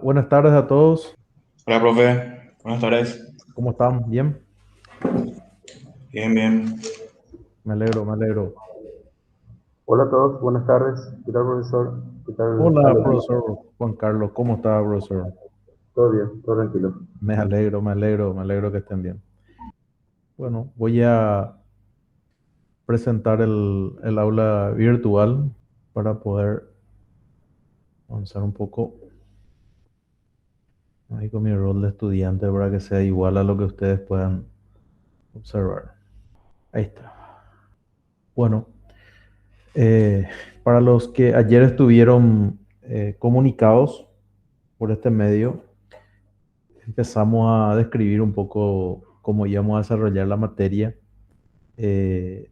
buenas tardes a todos. Hola, profe. Buenas tardes. ¿Cómo están? ¿Bien? Bien, bien. Me alegro, me alegro. Hola a todos, buenas tardes. ¿Qué tal, profesor? ¿Qué tal, Hola, Alejandro? profesor Juan Carlos. ¿Cómo está, profesor? Todo bien, todo tranquilo. Me alegro, me alegro, me alegro que estén bien. Bueno, voy a presentar el aula virtual para poder avanzar un poco ahí con mi rol de estudiante para que sea igual a lo que ustedes puedan observar. Ahí está. Bueno, eh, para los que ayer estuvieron comunicados por este medio, empezamos a describir un poco cómo íbamos a desarrollar la materia. Eh,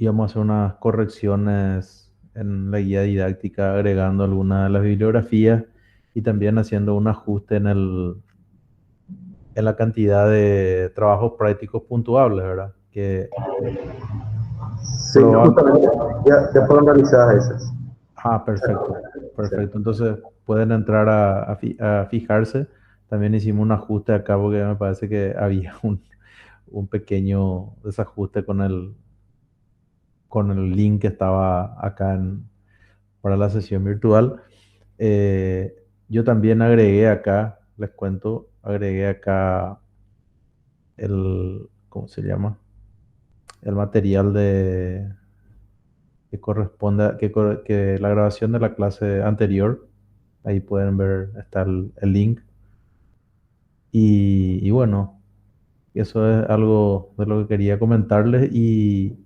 Íbamos a hacer unas correcciones en la guía didáctica, agregando algunas de las bibliografías y también haciendo un ajuste en la cantidad de trabajos prácticos puntuables, ¿verdad? Que Sí, probable. justamente, ya fueron realizadas esas. Perfecto, Sí. perfecto. Entonces pueden entrar a fijarse. También hicimos un ajuste acá porque me parece que había un pequeño desajuste con el link que estaba acá para la sesión virtual. Eh, yo también agregué acá, les cuento, agregué acá ¿cómo se llama? El material que corresponde que la grabación de la clase anterior. Ahí pueden ver, está el link. Y bueno, eso es algo de lo que quería comentarles. Y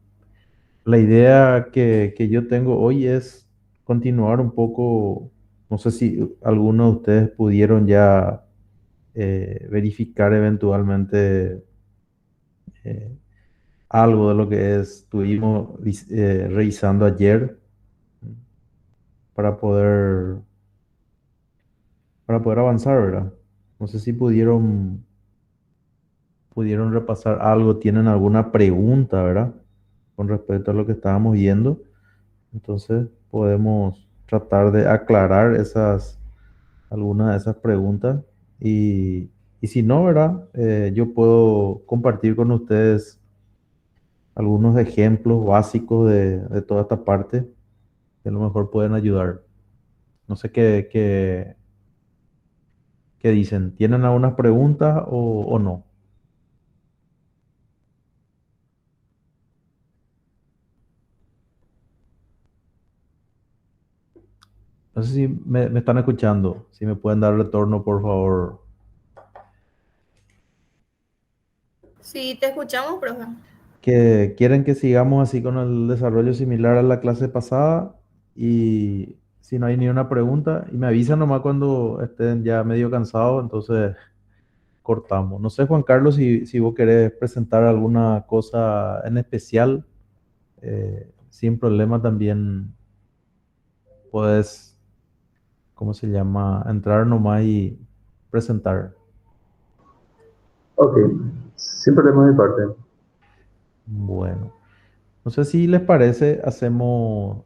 la idea que yo tengo hoy es continuar un poco, no sé si algunos de ustedes pudieron ya verificar eventualmente eh, algo de lo que estuvimos revisando ayer para poder, para poder avanzar, ¿verdad? No sé si pudieron repasar algo, tienen alguna pregunta, ¿verdad? Con respecto a lo que estábamos viendo. Entonces podemos tratar de aclarar algunas de esas preguntas y si no, ¿verdad? Yo puedo compartir con ustedes algunos ejemplos básicos de toda esta parte que a lo mejor pueden ayudar. No sé qué dicen. ¿Tienen algunas preguntas o no? No sé si me están escuchando. Si me pueden dar retorno, por favor. Sí, te escuchamos, profe. Que quieren que sigamos así con el desarrollo similar a la clase pasada y si no hay ni una pregunta y me avisan nomás cuando estén ya medio cansados, entonces cortamos. No sé, Juan Carlos, si vos querés presentar alguna cosa en especial, sin problema también puedes, ¿cómo se llama? Entrar nomás y presentar. Ok, sin problema de mi parte. Bueno, no sé si les parece, hacemos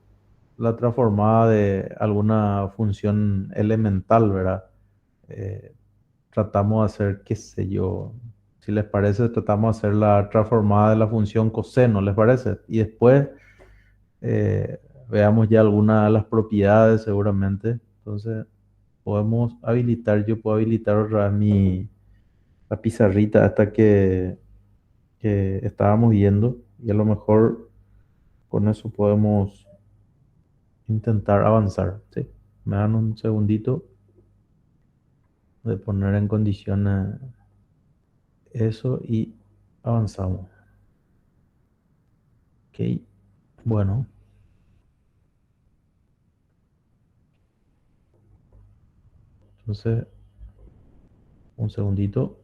la transformada de alguna función elemental, ¿verdad? Eh, Tratamos de hacer, qué sé yo, si les parece, tratamos de hacer la transformada de la función coseno, ¿les parece? Y después veamos ya algunas de las propiedades seguramente. Entonces, yo puedo habilitar otra vez la pizarrita hasta que estábamos viendo y a lo mejor con eso podemos intentar avanzar, ¿sí? Me dan un segundito de poner en condiciones eso y avanzamos. Ok, bueno, entonces un segundito.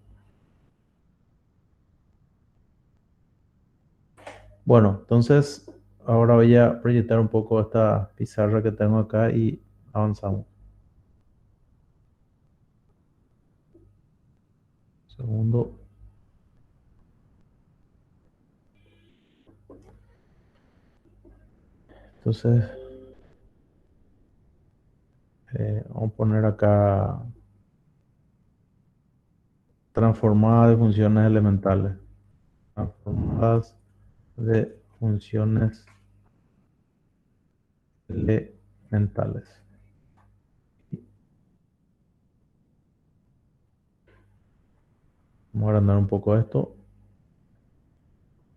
Bueno, entonces ahora voy a proyectar un poco esta pizarra que tengo acá y avanzamos. Segundo. Entonces, vamos Vamos a poner acá transformada de funciones elementales. Transformadas de funciones elementales. Vamos a agrandar un poco esto.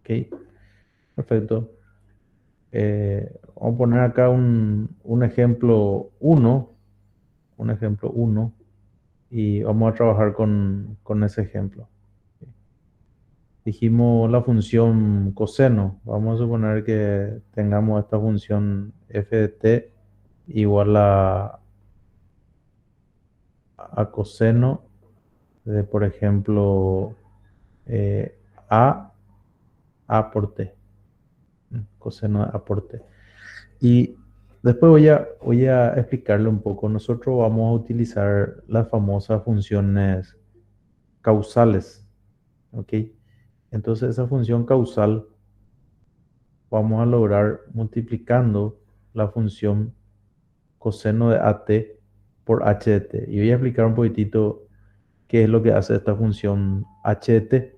Ok, perfecto. Vamos a poner acá un ejemplo 1. Un ejemplo 1. Y vamos a trabajar con ese ejemplo. Dijimos la función coseno. Vamos a suponer que tengamos esta función f de t igual a coseno de, por ejemplo, eh, a, a por t. Coseno de a por t. Y después voy a explicarle un poco. Nosotros vamos a utilizar las famosas funciones causales. ¿Ok? Entonces esa función causal vamos a lograr multiplicando la función coseno de at por h de t. Y voy a explicar un poquitito qué es lo que hace esta función h de t.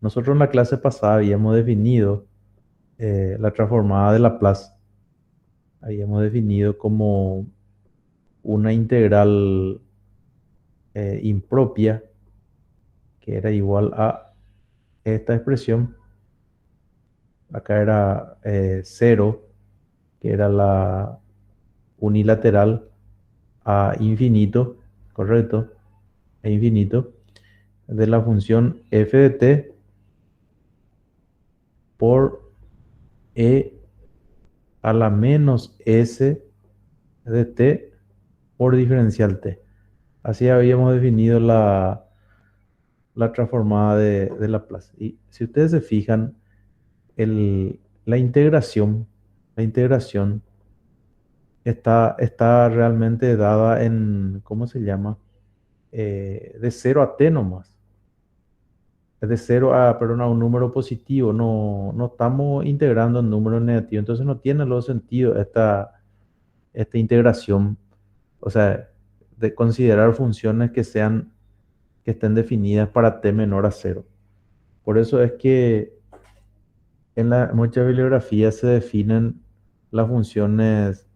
Nosotros en la clase pasada habíamos definido la transformada de Laplace. Habíamos definido como una integral impropia que era igual a esta expresión. Acá era 0, que era la unilateral a infinito, correcto, a infinito, de la función f de t por e a la menos s de t por diferencial t. Así habíamos definido la transformada de Laplace. Y si ustedes se fijan, la integración está realmente dada en, ¿cómo se llama? De 0 a t nomás. Es de 0 a, perdón, a un número positivo. No estamos integrando en números negativos. Entonces no tiene los sentido esta integración. O sea, de considerar funciones que estén definidas para t menor a 0. Por eso es que en muchas bibliografías se definen las funciones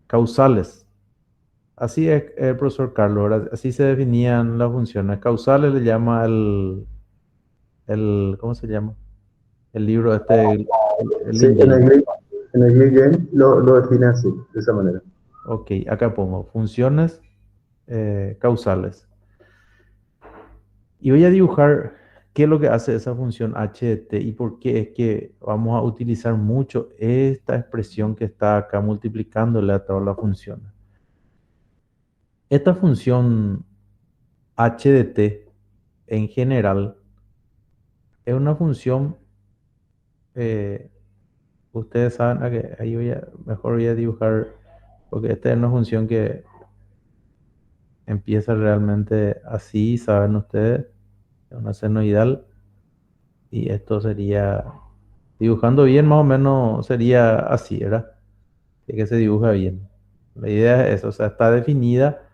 causales. Así es el profesor Carlos, ¿verdad? Así se definían las funciones causales, le llama ¿cómo se llama? El libro el Sí, Lin. en el Gaussian lo define así, de esa manera. Ok, acá pongo funciones causales. Y voy a dibujar qué es lo que hace esa función h de t y por qué es que vamos a utilizar mucho esta expresión que está acá multiplicándole a todas las funciones. Esta función h de t en general es una función, eh, ustedes saben, ahí mejor voy a dibujar, porque esta es una función que empieza realmente así, saben ustedes, es una senoidal, y esto sería, dibujando bien más o menos sería así, ¿verdad? Que se dibuja bien. La idea es eso, o sea, está definida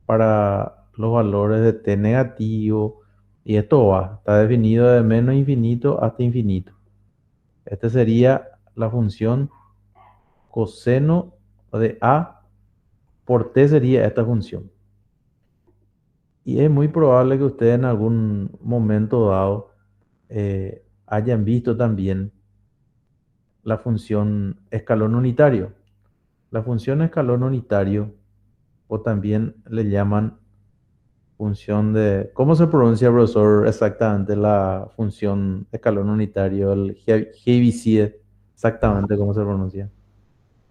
para los valores de t negativo, y esto está definido de menos infinito hasta infinito. Esta sería la función coseno de a por t sería esta función. Y es muy probable que ustedes en algún momento dado hayan visto también la función escalón unitario. La función escalón unitario, o también le llaman función de... ¿Cómo se pronuncia, profesor, exactamente la función escalón unitario, el Heaviside, exactamente cómo se pronuncia?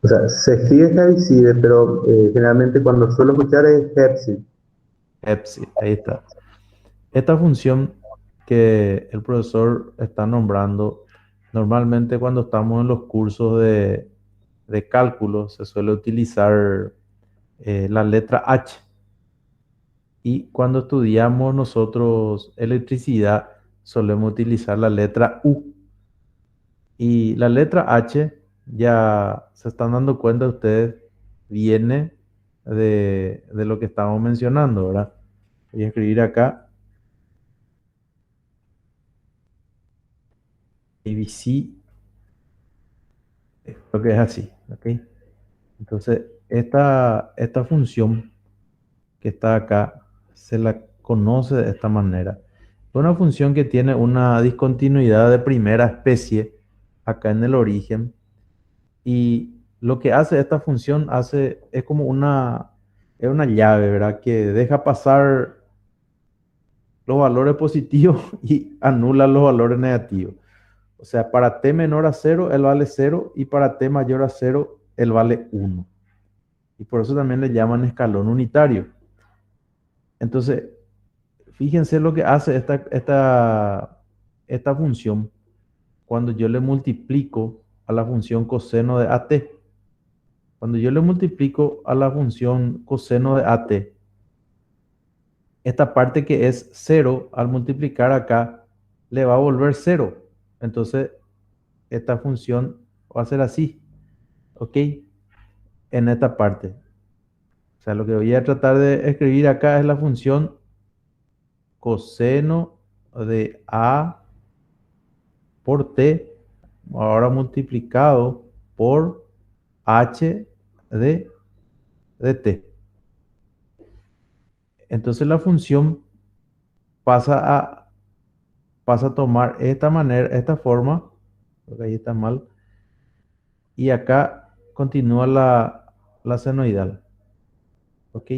O sea, se escribe Heaviside, pero generalmente cuando suelo escuchar es Hepsi. Epsilon, ahí está. Esta función que el profesor está nombrando, normalmente cuando estamos en los cursos de cálculo se suele utilizar la letra H. Y cuando estudiamos nosotros electricidad, solemos utilizar la letra U. Y la letra H, ya se están dando cuenta ustedes, viene de lo que estamos mencionando, ¿verdad? Voy a escribir acá ABC, lo que es así, ¿ok? Entonces, esta función que está acá se la conoce de esta manera. Es una función que tiene una discontinuidad de primera especie acá en el origen, y lo que hace esta función es como es una llave, ¿verdad? Que deja pasar los valores positivos y anula los valores negativos. O sea, para t menor a 0, él vale 0, y para t mayor a 0, él vale 1. Y por eso también le llaman escalón unitario. Entonces, fíjense lo que hace esta función cuando yo le multiplico a la función coseno de AT. Cuando yo le multiplico a la función coseno de AT, esta parte que es 0, al multiplicar acá, le va a volver 0. Entonces, esta función va a ser así, ¿ok? En esta parte. O sea, lo que voy a tratar de escribir acá es la función coseno de A por T, ahora multiplicado por H de T. Entonces la función pasa a tomar esta manera, esta forma, porque ahí está mal, y acá continúa la senoidal, ¿ok?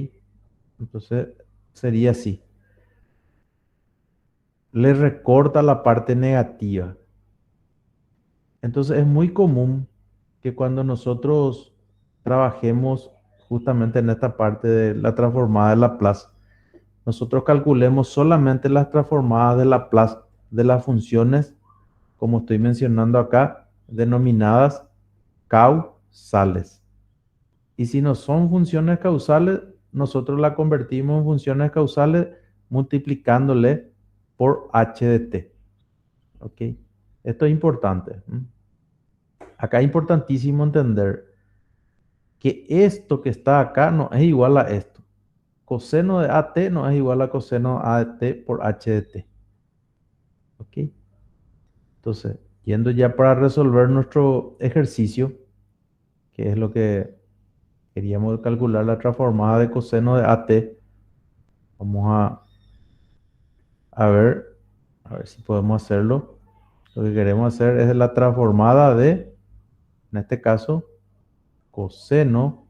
Entonces sería así. Le recorta la parte negativa. Entonces es muy común que cuando nosotros trabajemos justamente en esta parte de la transformada de Laplace, nosotros calculemos solamente las transformadas de Laplace de las funciones, como estoy mencionando acá, denominadas causales. Y si no son funciones causales, nosotros la convertimos en funciones causales multiplicándole por h de t. ¿Ok? Esto es importante. Acá es importantísimo entender que esto que está acá no es igual a esto. Coseno de AT no es igual a coseno A de T por H de T. ¿Ok? Entonces, yendo ya para resolver nuestro ejercicio, que es lo que queríamos calcular, la transformada de coseno de AT, vamos a ver si podemos hacerlo. Lo que queremos hacer es la transformada de, en este caso, coseno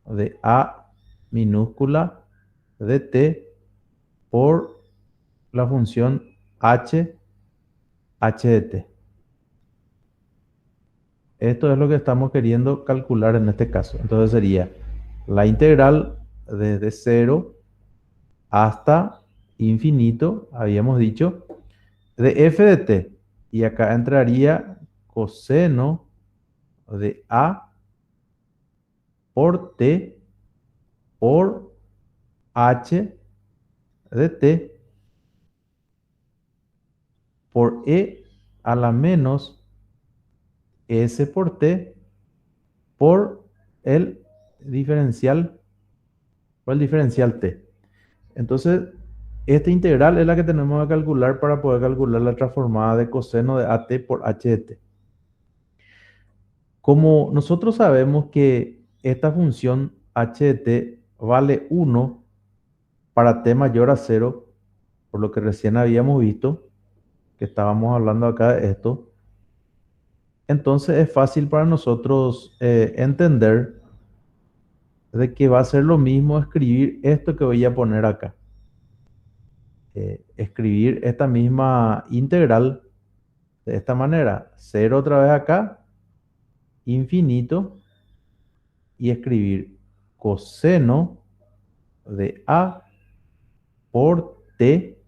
de A minúscula de T por la función h de T. Esto es lo que estamos queriendo calcular en este caso. Entonces sería la integral desde 0 hasta infinito, habíamos dicho, de f de t. Y acá entraría coseno de a por t por h de t por e a la menos s por t por el diferencial, t. Entonces, esta integral es la que tenemos que calcular para poder calcular la transformada de coseno de AT por H de T. Como nosotros sabemos que esta función H de T vale 1 para T mayor a 0, por lo que recién habíamos visto, que estábamos hablando acá de esto, entonces es fácil para nosotros entender de que va a ser lo mismo escribir esto que voy a poner acá. Escribir esta misma integral de esta manera, 0 otra vez acá, infinito, y escribir coseno de A por T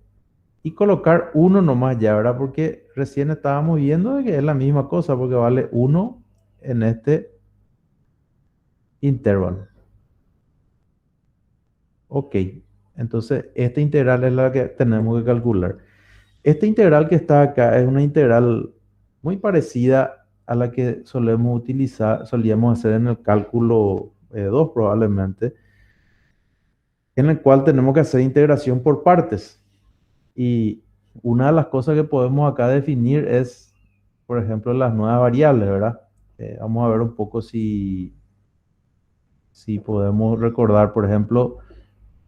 y colocar 1 nomás ya, ¿verdad? Porque recién estábamos viendo de que es la misma cosa, porque vale 1 en este intervalo. Ok, entonces esta integral es la que tenemos que calcular. Esta integral que está acá es una integral muy parecida a la que solíamos hacer en el cálculo 2 probablemente, en el cual tenemos que hacer integración por partes. Y una de las cosas que podemos acá definir es, por ejemplo, las nuevas variables, ¿verdad? Vamos a ver un poco si podemos recordar, por ejemplo,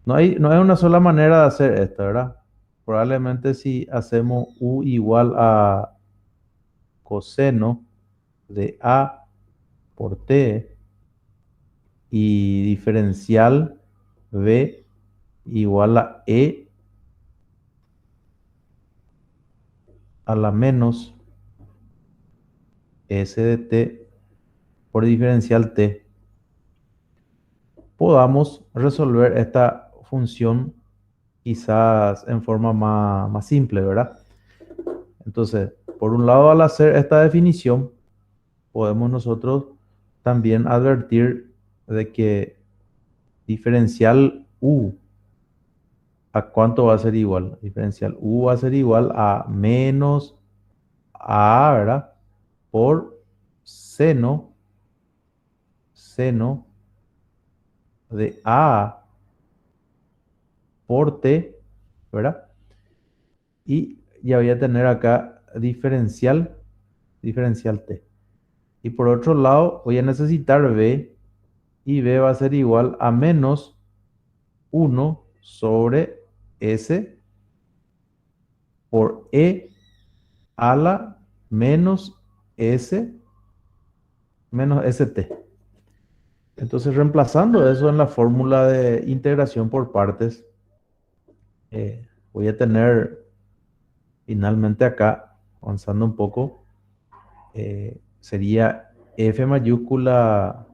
no hay una sola manera de hacer esto, ¿verdad? Probablemente si hacemos u igual a coseno de a por t y diferencial b igual a e a la menos s de t por diferencial t, podamos resolver esta función quizás en forma más simple, ¿verdad? Entonces, por un lado, al hacer esta definición, podemos nosotros también advertir de que diferencial u, ¿a cuánto va a ser igual? Diferencial u va a ser igual a menos a, ¿verdad? Por seno de a por t, ¿verdad? Y ya voy a tener acá diferencial t. Y por otro lado, voy a necesitar b, y b va a ser igual a menos 1 sobre s por e a la menos s menos st. Entonces, reemplazando eso en la fórmula de integración por partes, voy a tener finalmente acá, avanzando un poco, sería f mayúscula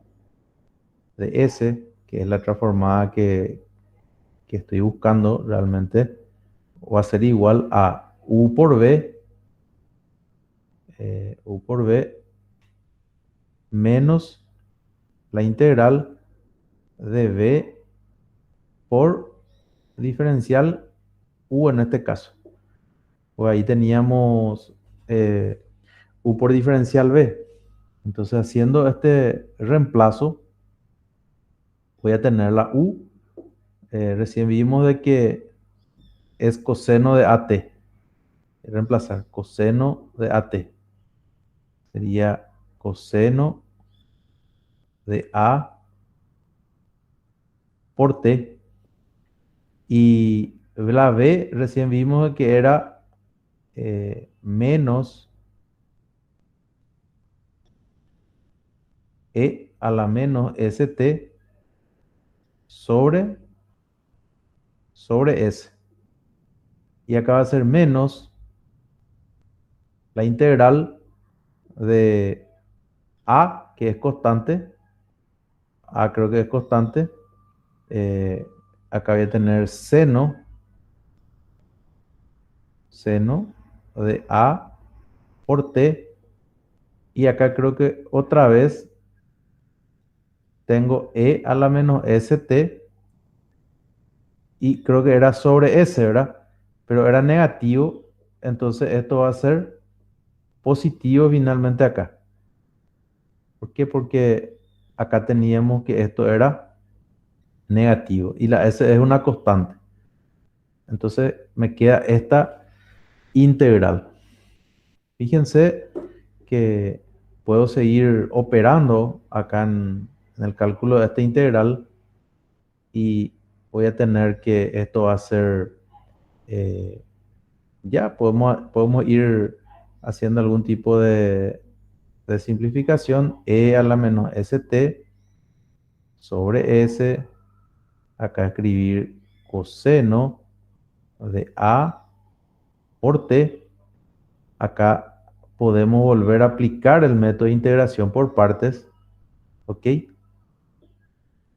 de s, que es la transformada que estoy buscando realmente, va a ser igual a u por b menos la integral de b por diferencial u en este caso. Pues ahí teníamos u por diferencial b. Entonces, haciendo este reemplazo, voy a tener la u. Recién vimos de que es coseno de at. Reemplazar coseno de at. Sería coseno de a por t. Y la b recién vimos que era menos e a la menos st sobre s. Y acá va a ser menos la integral de a, que es constante. A creo que es constante. Eh, Acá voy a tener seno de a por t. Y acá creo que otra vez tengo e a la menos st. Y creo que era sobre s, ¿verdad? Pero era negativo. Entonces esto va a ser positivo finalmente acá. ¿Por qué? Porque acá teníamos que esto era negativo y la s es una constante. Entonces me queda esta integral. Fíjense que puedo seguir operando acá en el cálculo de esta integral y voy a tener que esto va a ser, ya podemos ir haciendo algún tipo de simplificación. E a la menos st sobre s, acá escribir coseno de a por t. Acá podemos volver a aplicar el método de integración por partes, ¿ok?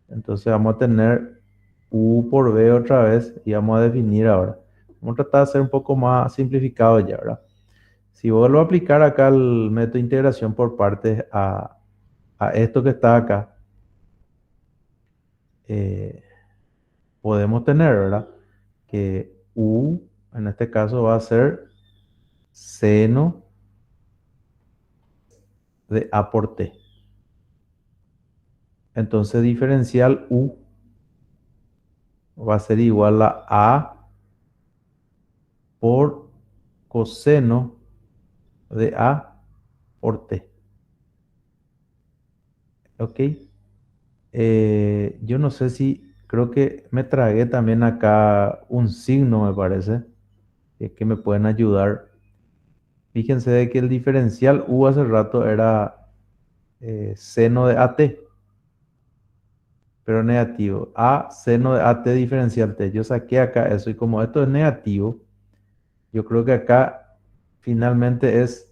Entonces vamos a tener u por b otra vez y vamos a definir ahora. Vamos a tratar de hacer un poco más simplificado ya, ¿verdad? Si vuelvo a aplicar acá el método de integración por partes a esto que está acá, eh, podemos tener, ¿verdad? Que u en este caso va a ser seno de a por t. Entonces diferencial U va a ser igual a A por coseno de A por T. ¿Ok? Yo no sé si, creo que me tragué también acá un signo, me parece, que me pueden ayudar. Fíjense de que el diferencial U hace rato era seno de AT, pero negativo. A seno de AT diferencial T. Yo saqué acá eso y como esto es negativo, yo creo que acá finalmente es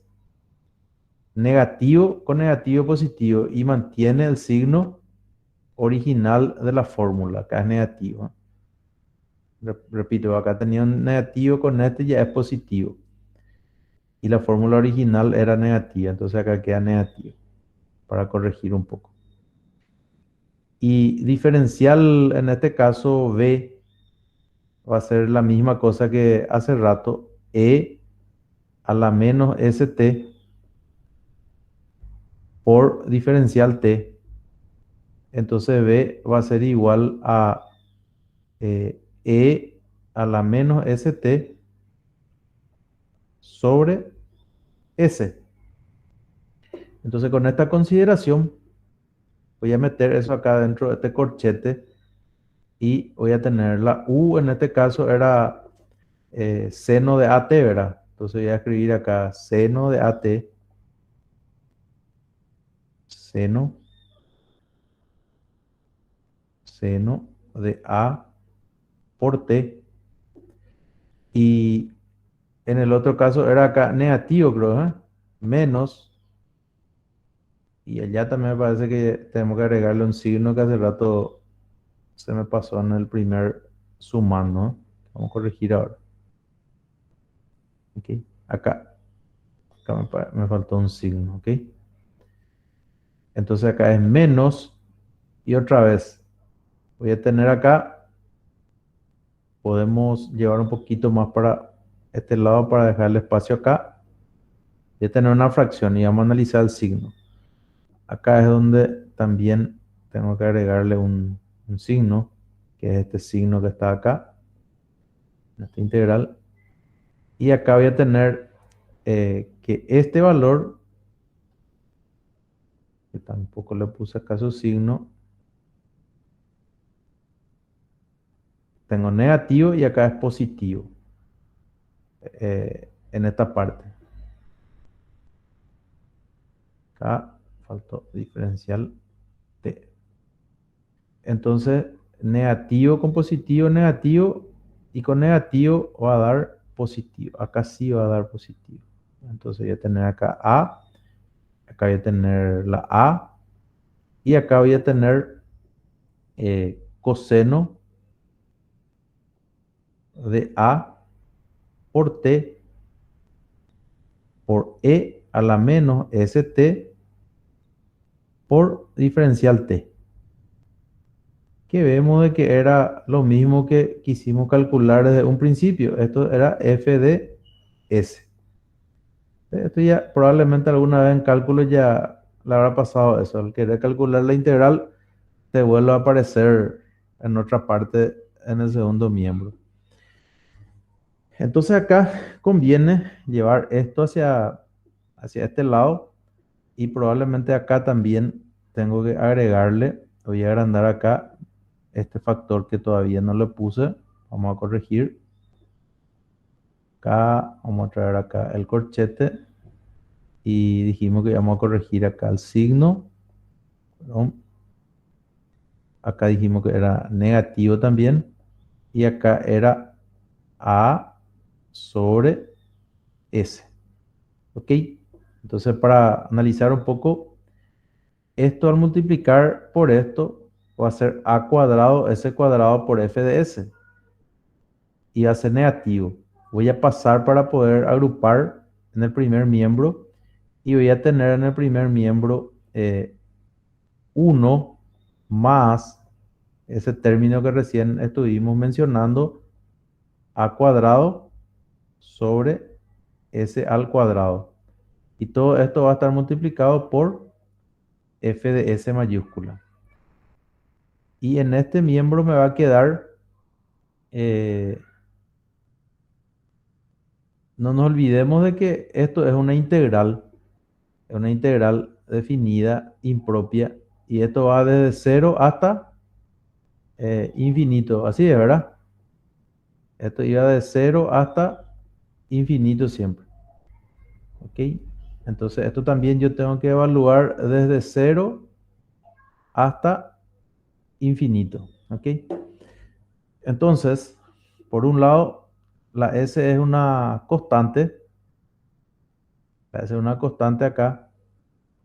negativo con negativo positivo y mantiene el signo original de la fórmula. Acá es negativo. Repito, acá tenía un negativo con este ya es positivo. Y la fórmula original era negativa, entonces acá queda negativo para corregir un poco. Y diferencial en este caso B va a ser la misma cosa que hace rato, E a la menos ST por diferencial T. Entonces B va a ser igual a E a la menos ST sobre S. Entonces con esta consideración voy a meter eso acá dentro de este corchete y voy a tener la U, en este caso era seno de AT, ¿verdad? Entonces voy a escribir acá seno de AT, seno, seno de A por T. Y en el otro caso era acá negativo, creo, ¿eh? Menos. Y allá también me parece que tenemos que agregarle un signo que hace rato se me pasó en el primer sumando, ¿no? Vamos a corregir ahora. ¿Ok? Acá. Me faltó un signo, ¿ok? Entonces acá es menos y otra vez voy a tener acá, podemos llevar un poquito más para este lado para dejar el espacio acá. Voy a tener una fracción y vamos a analizar el signo. Acá es donde también tengo que agregarle un signo, que es este signo que está acá, en esta integral. Y acá voy a tener que este valor, que tampoco le puse acá su signo, tengo negativo y acá es positivo en esta parte. Acá faltó diferencial T. Entonces, negativo con positivo, negativo, y con negativo va a dar positivo. Acá sí va a dar positivo. Entonces voy a tener acá A, acá voy a tener la A, y acá voy a tener coseno de A por T por E a la menos ST por diferencial T. Que vemos de que era lo mismo que quisimos calcular desde un principio. Esto era f de s. Esto ya probablemente alguna vez en cálculo ya le habrá pasado eso. Al querer calcular la integral, te vuelve a aparecer en otra parte en el segundo miembro. Entonces acá conviene llevar esto hacia este lado y probablemente acá también tengo que agregarle, voy a agrandar acá este factor que todavía no le puse. Vamos a corregir. Acá vamos a traer acá el corchete y dijimos que íbamos a corregir acá el signo. Perdón. Acá dijimos que era negativo también y acá era A sobre S. ¿Ok? Entonces para analizar un poco, esto al multiplicar por esto va a ser A cuadrado, S cuadrado por F de S. Y va a ser negativo. Voy a pasar para poder agrupar en el primer miembro y voy a tener en el primer miembro 1 más ese término que recién estuvimos mencionando, a cuadrado sobre s al cuadrado. Y todo esto va a estar multiplicado por f de s mayúscula. Y en este miembro me va a quedar, no nos olvidemos de que esto es una integral definida, impropia, y esto va desde 0 hasta infinito, así es, ¿verdad? Esto iba de 0 hasta infinito siempre, ¿ok? Entonces esto también yo tengo que evaluar desde 0 hasta infinito, ¿ok? Entonces, por un lado, la S es una constante, la S es una constante acá,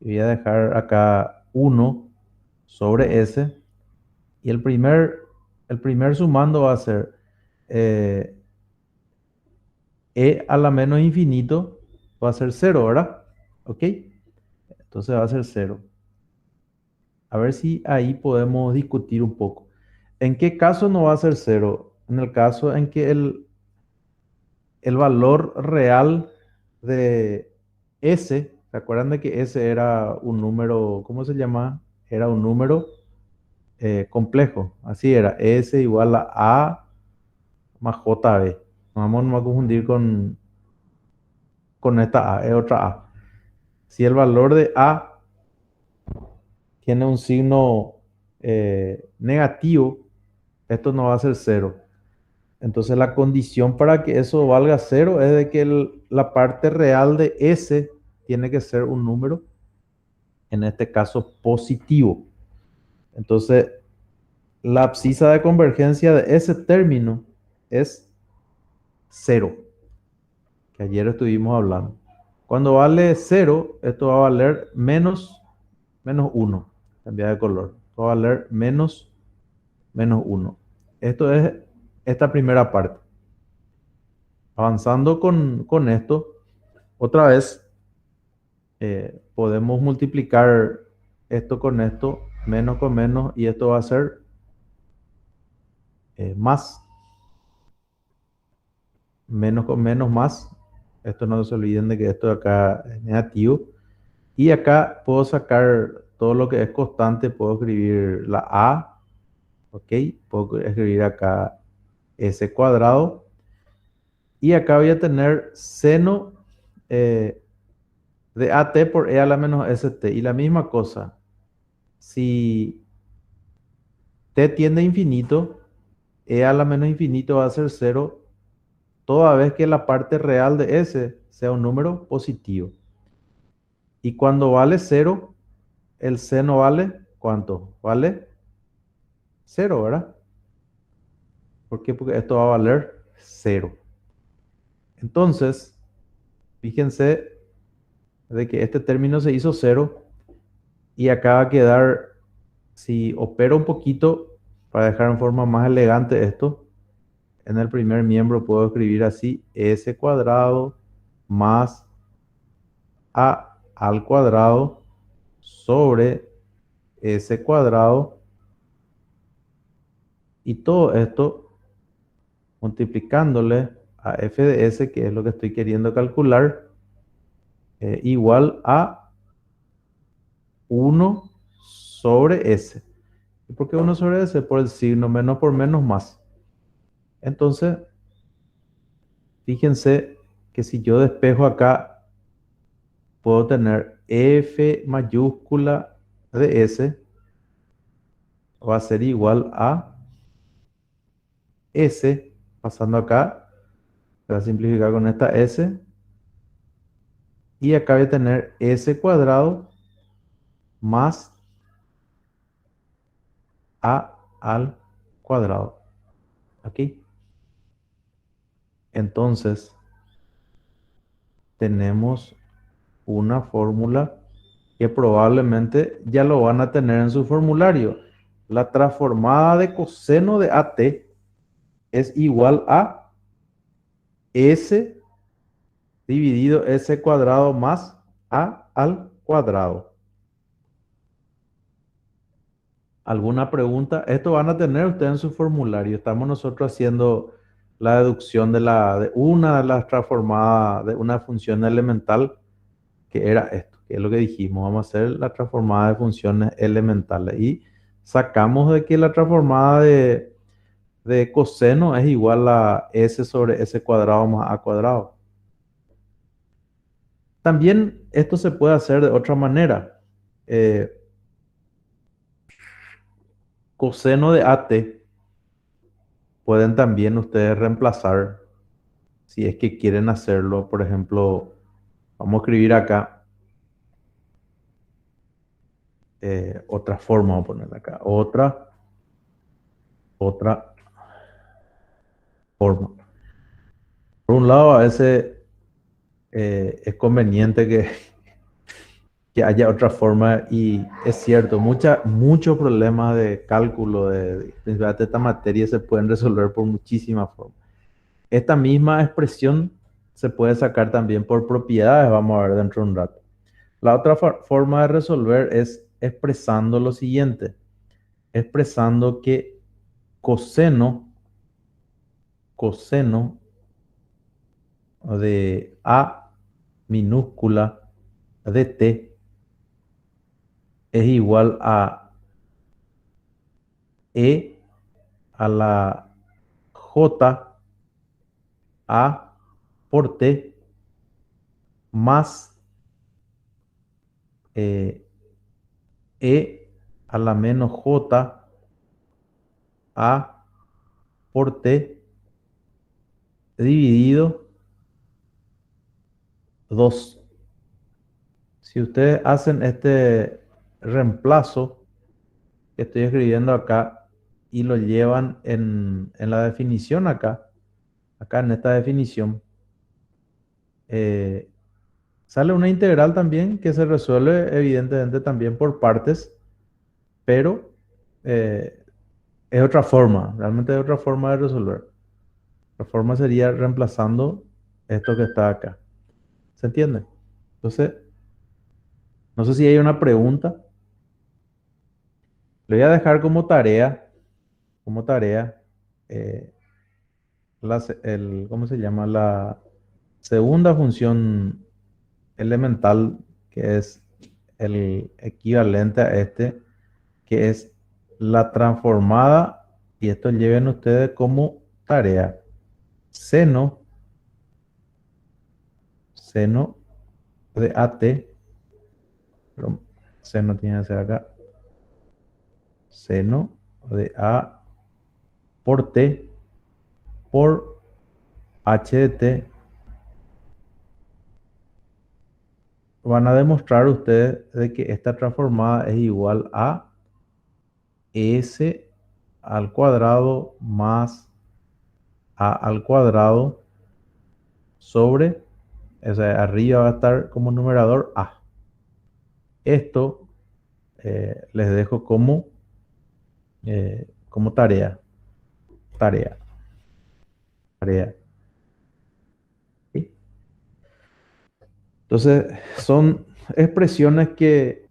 y voy a dejar acá 1 sobre S, y el primer sumando va a ser E a la menos infinito, va a ser 0, ¿verdad? ¿Ok? Entonces va a ser 0. A ver si ahí podemos discutir un poco. ¿En qué caso no va a ser 0? En el caso en que el valor real de S, ¿se acuerdan de que S era un número, ¿cómo se llama? Era un número complejo. Así era, S igual a A más JB. No vamos a confundir con esta A, es otra A. Si el valor de A tiene un signo negativo, esto no va a ser 0. Entonces la condición para que eso valga 0 es de que la parte real de S tiene que ser un número, en este caso positivo. Entonces la abscisa de convergencia de ese término es 0, que ayer estuvimos hablando. Cuando vale 0, esto va a valer menos 1. Cambiar de color. Esto va a valer menos 1. Esto es esta primera parte. Avanzando con esto, otra vez podemos multiplicar esto con esto, menos con menos, y esto va a ser más. Menos con menos más. Esto no se olviden de que esto de acá es negativo. Y acá puedo sacar todo lo que es constante. Puedo escribir la A. Ok. Puedo escribir acá S cuadrado. Y acá voy a tener seno de AT por E a la menos ST. Y la misma cosa. Si T tiende a infinito, E a la menos infinito va a ser 0. Toda vez que la parte real de S sea un número positivo. Y cuando vale 0, el seno vale, ¿cuánto? Vale 0, ¿verdad? ¿Por qué? Porque esto va a valer 0. Entonces, fíjense de que este término se hizo 0 y acá va a quedar, si opero un poquito para dejar en forma más elegante esto, en el primer miembro puedo escribir así, S cuadrado más A al cuadrado sobre S cuadrado, y todo esto multiplicándole a f de s, que es lo que estoy queriendo calcular, igual a 1 sobre s. ¿Y por qué 1 sobre s? Por el signo menos por menos más. Entonces, fíjense que si yo despejo acá, puedo tener f mayúscula de s va a ser igual a s, pasando acá, voy a simplificar con esta s, y acá voy a tener s cuadrado más a al cuadrado. Aquí. Entonces, tenemos una fórmula que probablemente ya lo van a tener en su formulario. La transformada de coseno de AT es igual a S dividido S cuadrado más A al cuadrado. ¿Alguna pregunta? Esto van a tener ustedes en su formulario. Estamos nosotros haciendo la deducción de una de las transformadas de una función elemental, que era esto, que es lo que dijimos. Vamos a hacer la transformada de funciones elementales. Y sacamos de que la transformada de coseno es igual a s sobre s cuadrado más a cuadrado. También esto se puede hacer de otra manera. Eh, Coseno de AT pueden también ustedes reemplazar si es que quieren hacerlo. Por ejemplo, vamos a escribir acá otra forma, vamos a poner acá otra forma. Por un lado, a veces es conveniente que haya otra forma y es cierto, muchos problemas de cálculo de esta materia se pueden resolver por muchísimas formas. Esta misma expresión se puede sacar también por propiedades, vamos a ver dentro de un rato. La otra forma de resolver es expresando lo siguiente, expresando que coseno de A minúscula de T es igual a E a la J A por T más eh, E a la menos J A por T dividido 2. Si ustedes hacen este reemplazo que estoy escribiendo acá y lo llevan en la definición acá en esta definición, eh, sale una integral también que se resuelve evidentemente también por partes, pero eh, es otra forma, realmente es otra forma de resolver. La forma sería reemplazando esto que está acá. ¿Se entiende? Entonces, no sé si hay una pregunta. Le voy a dejar como tarea, eh, ¿cómo se llama? La segunda función elemental, que es el equivalente a este, que es la transformada, y esto lleven ustedes como tarea, seno, seno de AT, pero seno tiene que ser acá, seno de A por T por H de T. Van a demostrar ustedes de que esta transformada es igual a S al cuadrado más A al cuadrado sobre, o sea, arriba va a estar como numerador A. Esto les dejo como tarea, tarea, tarea. ¿Sí? Entonces, son expresiones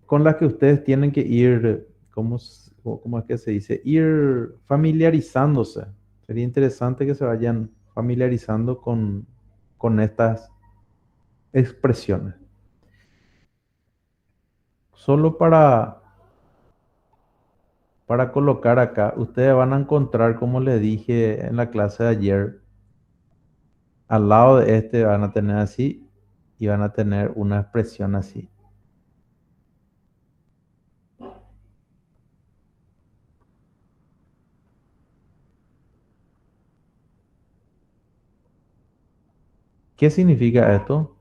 con las que ustedes tienen que ir, ¿cómo es que se dice? Ir familiarizándose. Sería interesante que se vayan familiarizando con estas expresiones. Solo para colocar acá, ustedes van a encontrar, como les dije en la clase de ayer, al lado de este van a tener así y van a tener una expresión así. ¿Qué significa esto?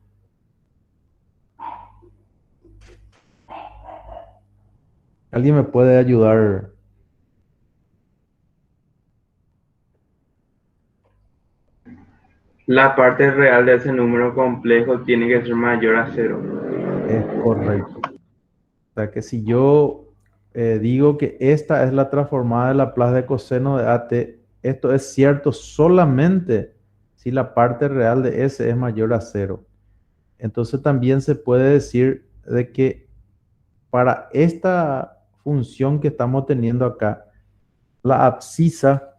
¿Alguien me puede ayudar? La parte real de ese número complejo tiene que ser mayor a cero. Es correcto. O sea que si yo digo que esta es la transformada de Laplace de coseno de AT, esto es cierto solamente si la parte real de S es mayor a cero. Entonces también se puede decir de que para esta función que estamos teniendo acá, la abscisa,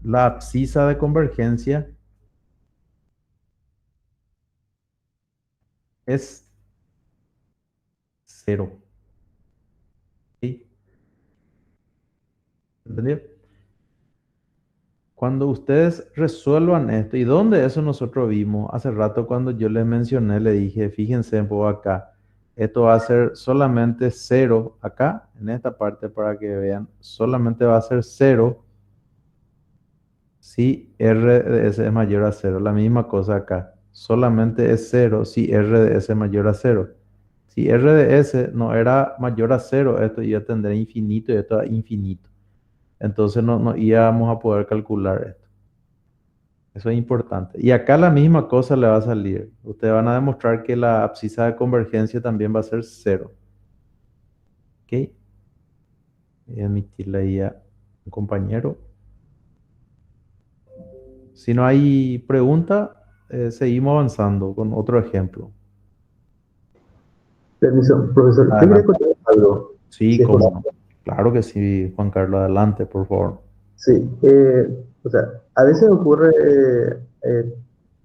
la abscisa de convergencia es cero. ¿Sí? ¿Entendido? Cuando ustedes resuelvan esto, ¿y dónde eso nosotros vimos? Hace rato cuando yo les mencioné, le dije, fíjense un poco acá, esto va a ser solamente cero acá, en esta parte para que vean, solamente va a ser cero si R de S es mayor a cero. La misma cosa acá, solamente es cero si R de S es mayor a cero. Si R de S no era mayor a cero, esto iba a tender a infinito y esto a infinito. Entonces no íbamos a poder calcular esto. Eso es importante. Y acá la misma cosa le va a salir. Ustedes van a demostrar que la abscisa de convergencia también va a ser cero. ¿Ok? Voy a admitirle ahí a un compañero. Si no hay pregunta, seguimos avanzando con otro ejemplo. Permiso, profesor, yo quería Adelante. contar algo. Sí, Si es cómo posible. no. Claro que sí, Juan Carlos, adelante, por favor. Sí, o sea, a veces ocurre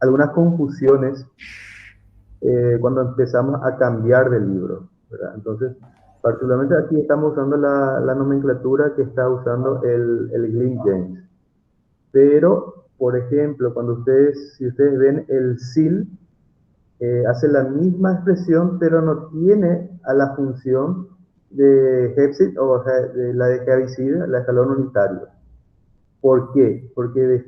algunas confusiones cuando empezamos a cambiar de libro, ¿verdad? Entonces, particularmente aquí estamos usando la nomenclatura que está usando el Glyn James. Pero, por ejemplo, si ustedes ven el SIL, hace la misma expresión, pero no tiene a la función de Hepsit o de la de Heaviside, la escalón unitario. ¿Por qué? Porque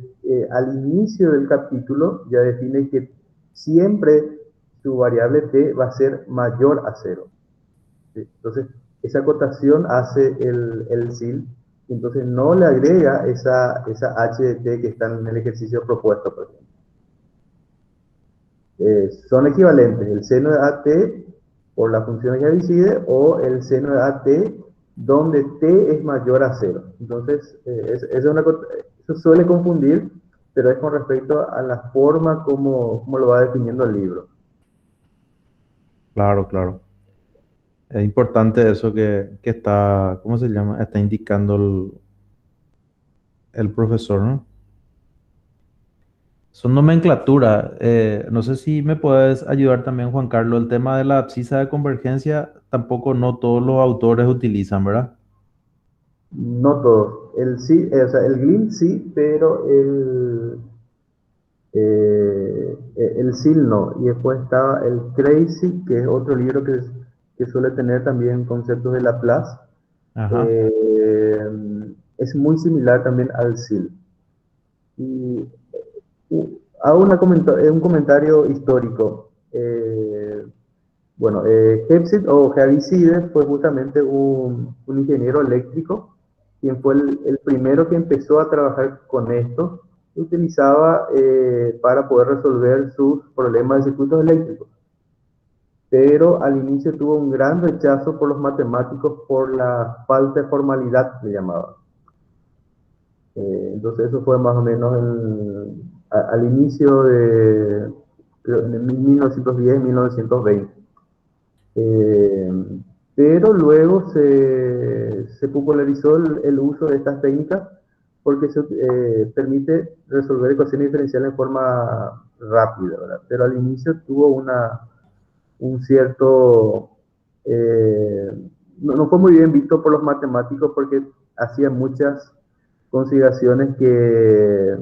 al inicio del capítulo ya define que siempre su variable t va a ser mayor a cero. ¿Sí? Entonces, esa acotación hace el SIL, y entonces no le agrega esa h de t que está en el ejercicio propuesto, por ejemplo. Son equivalentes el seno de AT por la función que decide o el seno de AT donde t es mayor a cero. Entonces, eso suele confundir, pero es con respecto a la forma como lo va definiendo el libro. Claro, claro. Es importante eso que está, ¿cómo se llama? Está indicando el profesor, ¿no? Son nomenclatura. No sé si me puedes ayudar también, Juan Carlos. El tema de la abscisa de convergencia, tampoco no todos los autores utilizan, ¿verdad? No todos. O sea, el GLIM sí, pero el SIL no. Y después estaba el Crazy, que es otro libro que suele tener también conceptos de Laplace. Ajá. Eh, es muy similar también al SIL. Y hago un comentario histórico. Bueno, Hepsit o Heaviside fue justamente un ingeniero eléctrico, quien fue el primero que empezó a trabajar con esto, que utilizaba para poder resolver sus problemas de circuitos eléctricos. Pero al inicio tuvo un gran rechazo por los matemáticos por la falta de formalidad, le llamaba. Entonces eso fue más o menos al inicio en 1910, 1920. Eh, pero luego se popularizó el uso de estas técnicas porque se permite resolver ecuaciones diferenciales en forma rápida, ¿verdad? Pero al inicio tuvo un cierto... eh, no fue muy bien visto por los matemáticos porque hacía muchas consideraciones eh,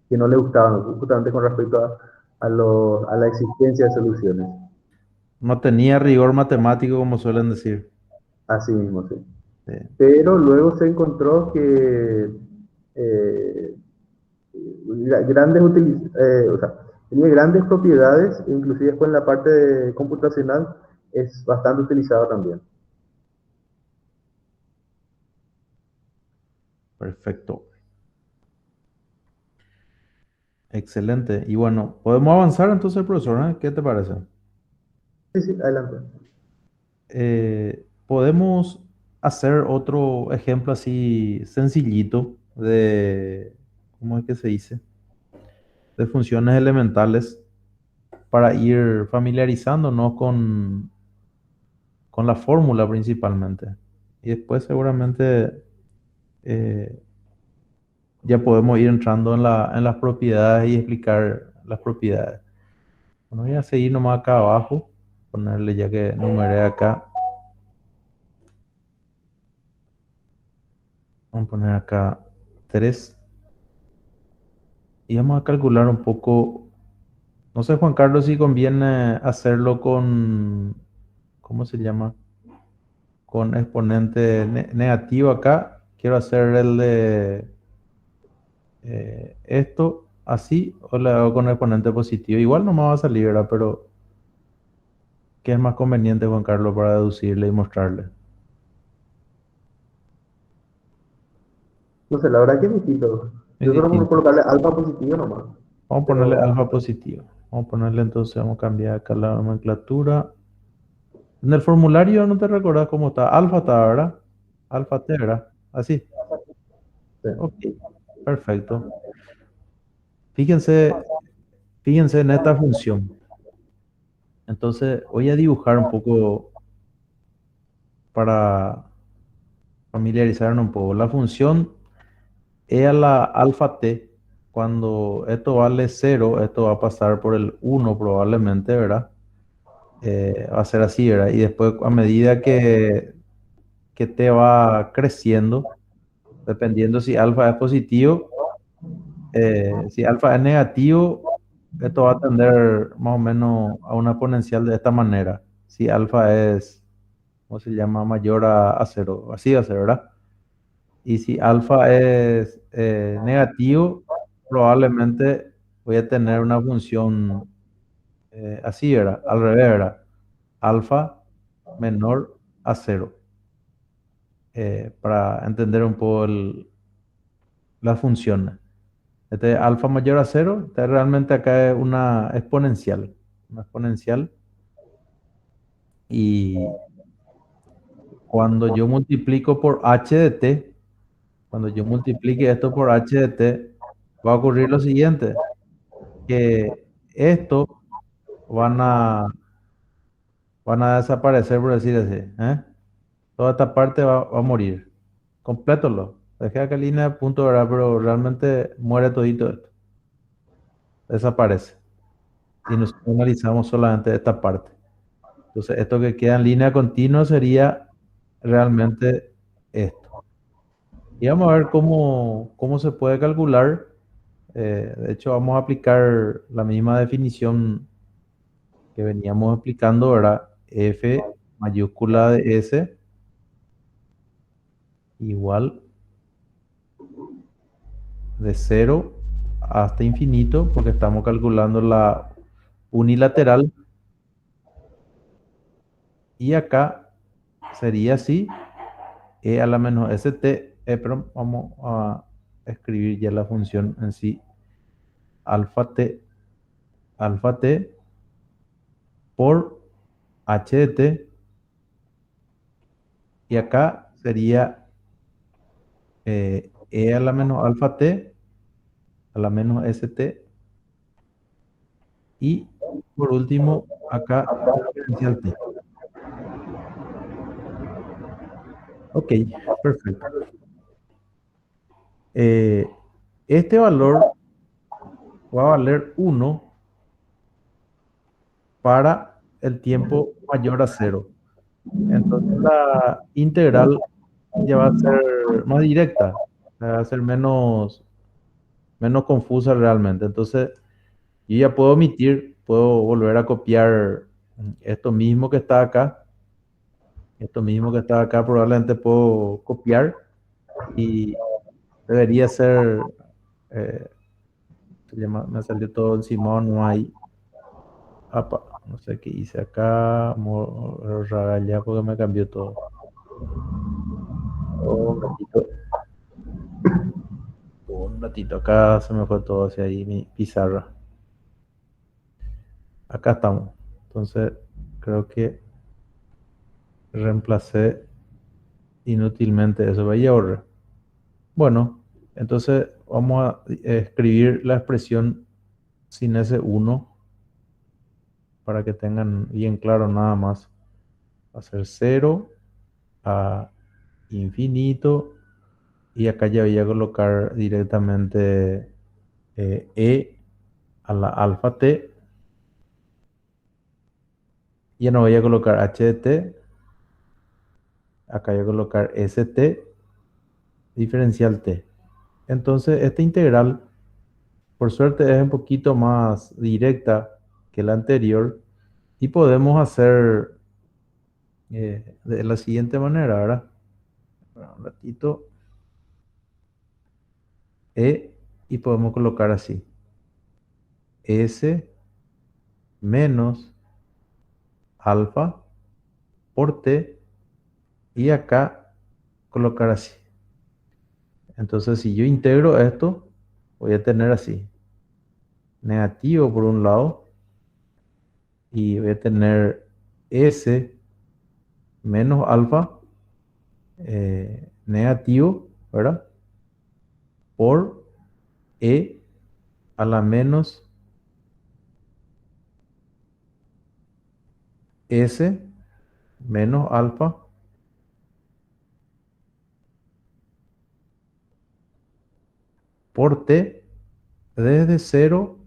que no le gustaban, justamente con respecto a la existencia de soluciones. No tenía rigor matemático, como suelen decir. Así mismo, sí. Sí. Pero luego se encontró que eh, o sea, tenía grandes propiedades, inclusive después en la parte computacional es bastante utilizado también. Perfecto. Excelente. Y bueno, podemos avanzar entonces, profesor, ¿eh? ¿Qué te parece? Sí, sí, adelante. Podemos hacer otro ejemplo así sencillito de, ¿cómo es que se dice? De funciones elementales para ir familiarizándonos con la fórmula principalmente. Y después seguramente eh, ya podemos ir entrando en las propiedades y explicar las propiedades. Bueno, voy a seguir nomás acá abajo, ponerle ya que numeré acá. Vamos a poner acá 3 y vamos a calcular un poco. No sé, Juan Carlos, si conviene hacerlo con, ¿cómo se llama? Con exponente negativo acá. Quiero hacer el de esto así o le hago con exponente positivo. Igual no me va a salir, ¿verdad? Pero ¿qué es más conveniente, Juan Carlos, para deducirle y mostrarle? No sé, la verdad que es distinto. Es Yo solo por distinto. colocarle alfa positivo nomás. Vamos a ponerle Pero, alfa positivo. Vamos a ponerle entonces, vamos a cambiar acá la nomenclatura. En el formulario no te recuerdas cómo está. Alfa está, ¿verdad? Alfa T, ¿verdad? Así. sí. Ok, perfecto. Fíjense, fíjense en esta función. Entonces voy a dibujar un poco para familiarizarnos un poco. La función e a la alfa t, cuando esto vale 0, esto va a pasar por el 1 probablemente, ¿verdad? Va a ser así, ¿verdad? Y después a medida que t va creciendo, dependiendo si alfa es positivo, si alfa es negativo, esto va a tender más o menos a una exponencial de esta manera. Si alfa es, ¿cómo se llama? Mayor a 0, así va a ser, ¿verdad? Y si alfa es negativo, probablemente voy a tener una función así, ¿verdad? Al revés, ¿verdad? Alfa menor a 0. Para entender un poco las funciones. Este alfa mayor a 0, este realmente acá es una exponencial. Una exponencial. Y cuando yo multiplico por h de t, cuando yo multiplique esto por h de t, va a ocurrir lo siguiente, que esto van a, van a desaparecer, por decir así, ¿eh? Toda esta parte va a morir. Complétalo. Dejé acá línea de punto, ¿verdad? Pero realmente muere todito esto. Desaparece. Y nosotros analizamos solamente esta parte. Entonces, esto que queda en línea continua sería realmente esto. Y vamos a ver cómo se puede calcular. De hecho, vamos a aplicar la misma definición que veníamos explicando, ¿verdad? F mayúscula de S igual de 0 hasta infinito, porque estamos calculando la unilateral. Y acá sería así, E a la menos st, pero vamos a escribir ya la función en sí, alfa t por h de t, y acá sería e a la menos alfa t a la menos st, y por último acá exponencial t. Ok, perfecto. Eh, este valor va a valer 1 para el tiempo mayor a 0. Entonces la integral ya va a ser más directa, va a ser menos confusa realmente. Entonces yo ya puedo omitir, puedo volver a copiar esto mismo que está acá, esto mismo que está acá probablemente puedo copiar y debería ser, eh, me salió todo encima, no hay, apa, no sé qué hice acá, ya porque me cambió todo. Oh, un ratito. Un ratito, acá se me fue todo hacia ahí mi pizarra. Acá estamos. Entonces, creo que reemplacé inútilmente eso. Vaya ahorra. Bueno, entonces vamos a escribir la expresión sin ese 1 para que tengan bien claro nada más. Va a ser 0 a infinito y acá ya voy a colocar directamente e a la alfa t. Ya no voy a colocar h de t. Acá voy a colocar st diferencial t. Entonces, esta integral, por suerte, es un poquito más directa que la anterior y podemos hacer de la siguiente manera, ¿verdad? Un ratito. Y podemos colocar así. S menos alfa por t y acá colocar así. Entonces, si yo integro esto, voy a tener así. Negativo por un lado y voy a tener S menos alfa negativo, ¿verdad? Por E a la menos S menos alfa por t desde 0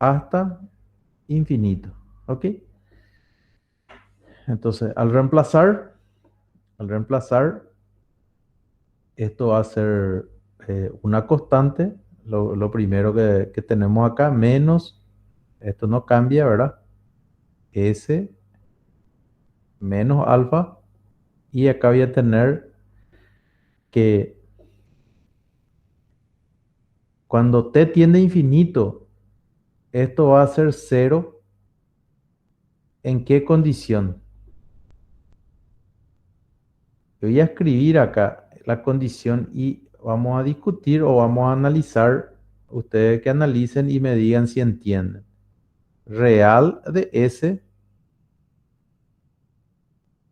hasta infinito. ¿Ok? Entonces, al reemplazar, esto va a ser una constante. Lo primero que tenemos acá, menos, esto no cambia, ¿verdad? S menos alfa. Y acá voy a tener que cuando t tiende a infinito, esto va a ser cero. ¿En qué condición? Yo voy a escribir acá la condición y vamos a discutir o vamos a analizar. Ustedes que analicen y me digan si entienden. Real de S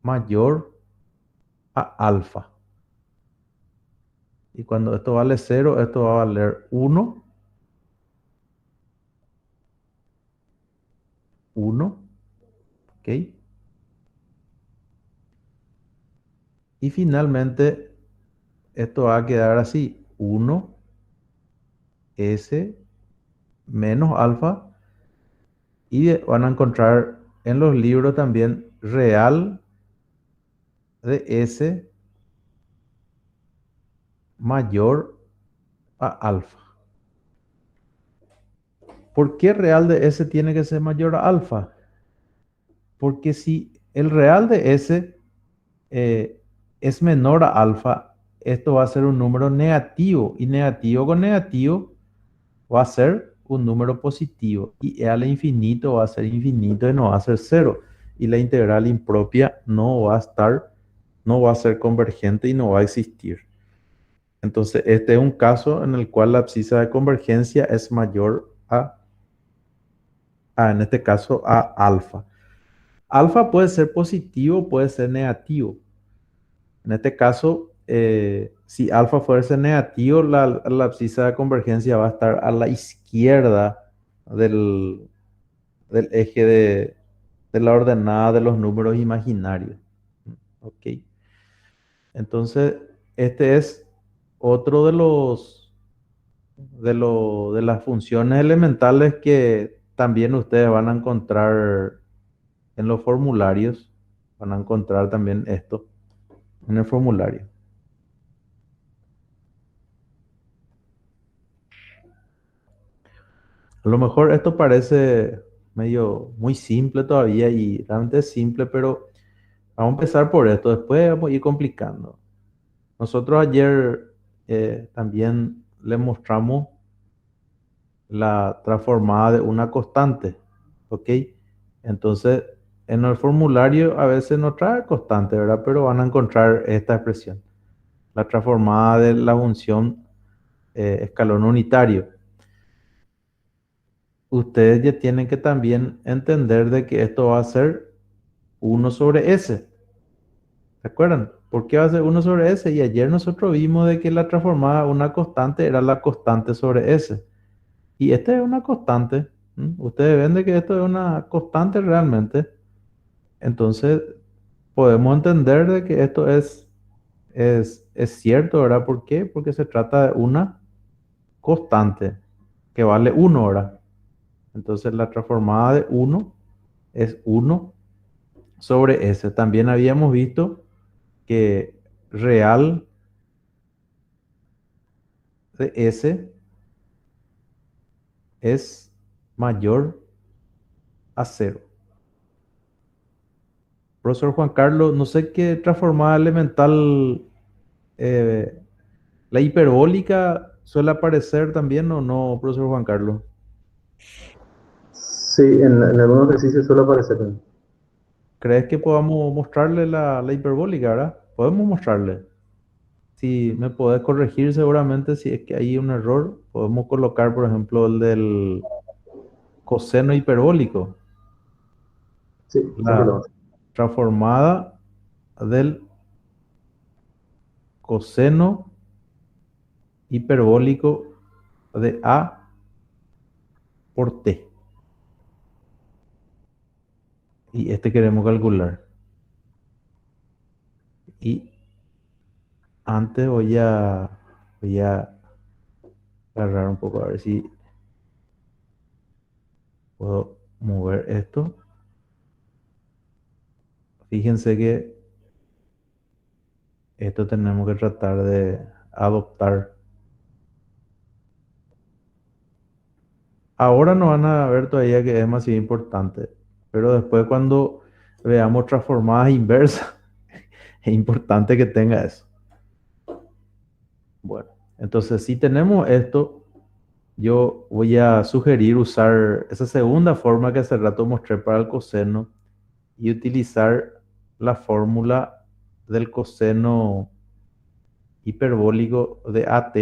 mayor a alfa. Y cuando esto vale 0, esto va a valer 1. 1. ¿Ok? Y finalmente, esto va a quedar así. 1 S menos alfa. Y van a encontrar en los libros también real de S mayor a alfa. ¿Por qué real de S tiene que ser mayor a alfa? Porque si el real de S es menor a alfa, esto va a ser un número negativo. Y negativo con negativo va a ser un número positivo. Y E al infinito va a ser infinito y no va a ser cero. Y la integral impropia no va a ser convergente y no va a existir. Entonces, este es un caso en el cual la abscisa de convergencia es mayor en este caso, a alfa. Alfa puede ser positivo, puede ser negativo. En este caso, si alfa fuese negativo, la abscisa de convergencia va a estar a la izquierda del eje de la ordenada de los números imaginarios. ¿Ok? Entonces, este es otro de las funciones elementales que también ustedes van a encontrar en los formularios. Van a encontrar también esto en el formulario. A lo mejor esto parece medio muy simple todavía y realmente es simple, pero vamos a empezar por esto. Después vamos a ir complicando. Nosotros ayer también le mostramos la transformada de una constante, ¿ok? Entonces, en el formulario a veces no trae constante, ¿verdad? Pero van a encontrar esta expresión, la transformada de la función escalón unitario. Ustedes ya tienen que también entender de que esto va a ser 1 sobre S. ¿Se acuerdan? ¿Por qué va a ser 1 sobre S? Y ayer nosotros vimos de que la transformada de una constante era la constante sobre S. Y esta es una constante. Ustedes ven de que esto es una constante realmente. Entonces, podemos entender de que esto es cierto, ¿verdad? ¿Por qué? Porque se trata de una constante que vale 1, ¿verdad? Entonces, la transformada de 1 es 1 sobre S. También habíamos visto que real de S es mayor a cero. Profesor Juan Carlos, no sé qué transformada elemental, eh, la hiperbólica suele aparecer también o no, profesor Juan Carlos. Sí, en algunos ejercicios suele aparecer. ¿Crees que podamos mostrarle la hiperbólica, verdad? Podemos mostrarle. Si me podés corregir seguramente si es que hay un error, podemos colocar, por ejemplo, el del coseno hiperbólico, Sí, sin la problema. transformada del coseno hiperbólico de A por T. Y este queremos calcular. Y antes voy a agarrar un poco a ver si puedo mover esto. Fíjense que esto tenemos que tratar de adoptar. Ahora no van a ver todavía que es demasiado importante, pero después cuando veamos transformadas inversas, es importante que tenga eso. Bueno, entonces si tenemos esto, yo voy a sugerir usar esa segunda forma que hace rato mostré para el coseno y utilizar la fórmula del coseno hiperbólico de AT,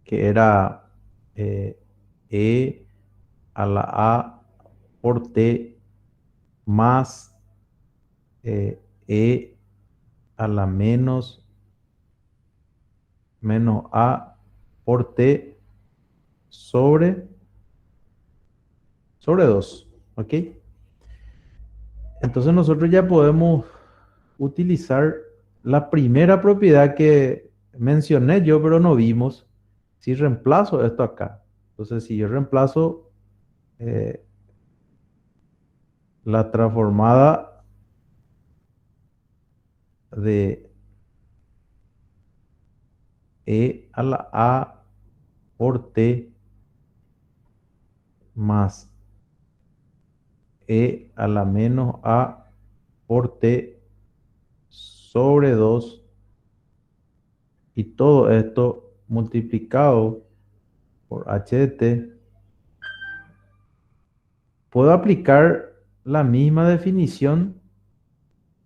que era eh, E a la A por T más E a la menos A por T sobre 2. ¿Ok? Entonces nosotros ya podemos utilizar la primera propiedad que mencioné yo, pero no vimos. Si reemplazo esto acá. Entonces, si yo reemplazo eh, la transformada de E a la A por T más E a la menos A por T sobre 2 y todo esto multiplicado por h de t, puedo aplicar la misma definición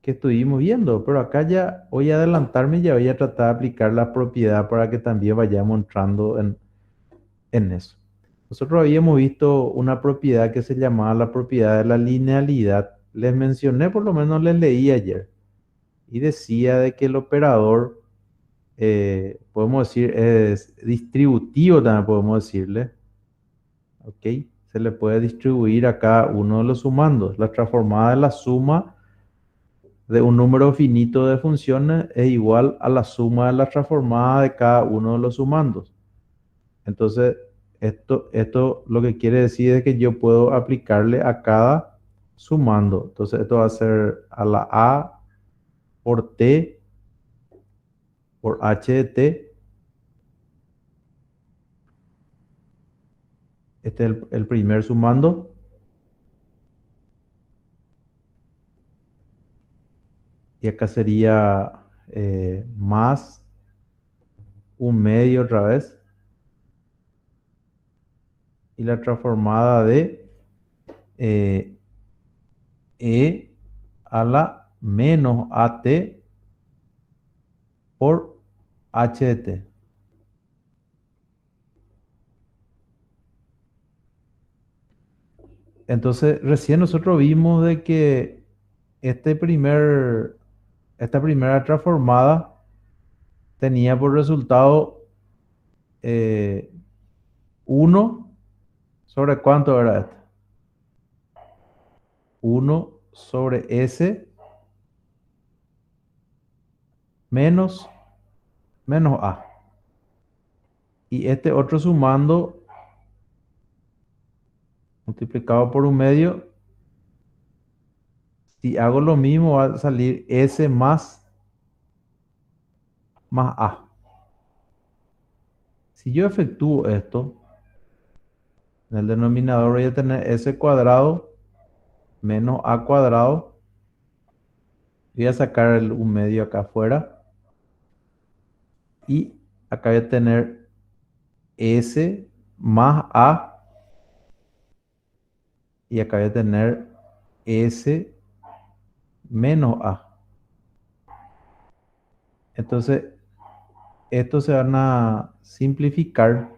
que estuvimos viendo, pero acá ya voy a adelantarme y ya voy a tratar de aplicar la propiedad para que también vayamos entrando en eso. Nosotros habíamos visto una propiedad que se llamaba la propiedad de la linealidad. Les mencioné, por lo menos les leí ayer, y decía de que el operador, podemos decir, es distributivo, también podemos decirle, ¿ok? Se le puede distribuir a cada uno de los sumandos. La transformada de la suma de un número finito de funciones es igual a la suma de la transformada de cada uno de los sumandos. Entonces, esto lo que quiere decir es que yo puedo aplicarle a cada sumando. Entonces, esto va a ser a la A por T por H de T. Este es el primer sumando. Y acá sería más un medio otra vez. Y la transformada de eh, E a la menos AT por H de T. Entonces, recién nosotros vimos de que este primer, esta primera transformada tenía por resultado 1 sobre cuánto era esto. 1 sobre S menos A. Y este otro sumando multiplicado por un medio, si hago lo mismo va a salir S más más A. Si yo efectúo esto, en el denominador voy a tener S cuadrado menos A cuadrado. Voy a sacar un medio acá afuera. Y acá voy a tener S más A. Y acá voy a tener S menos A. Entonces, estos se van a simplificar.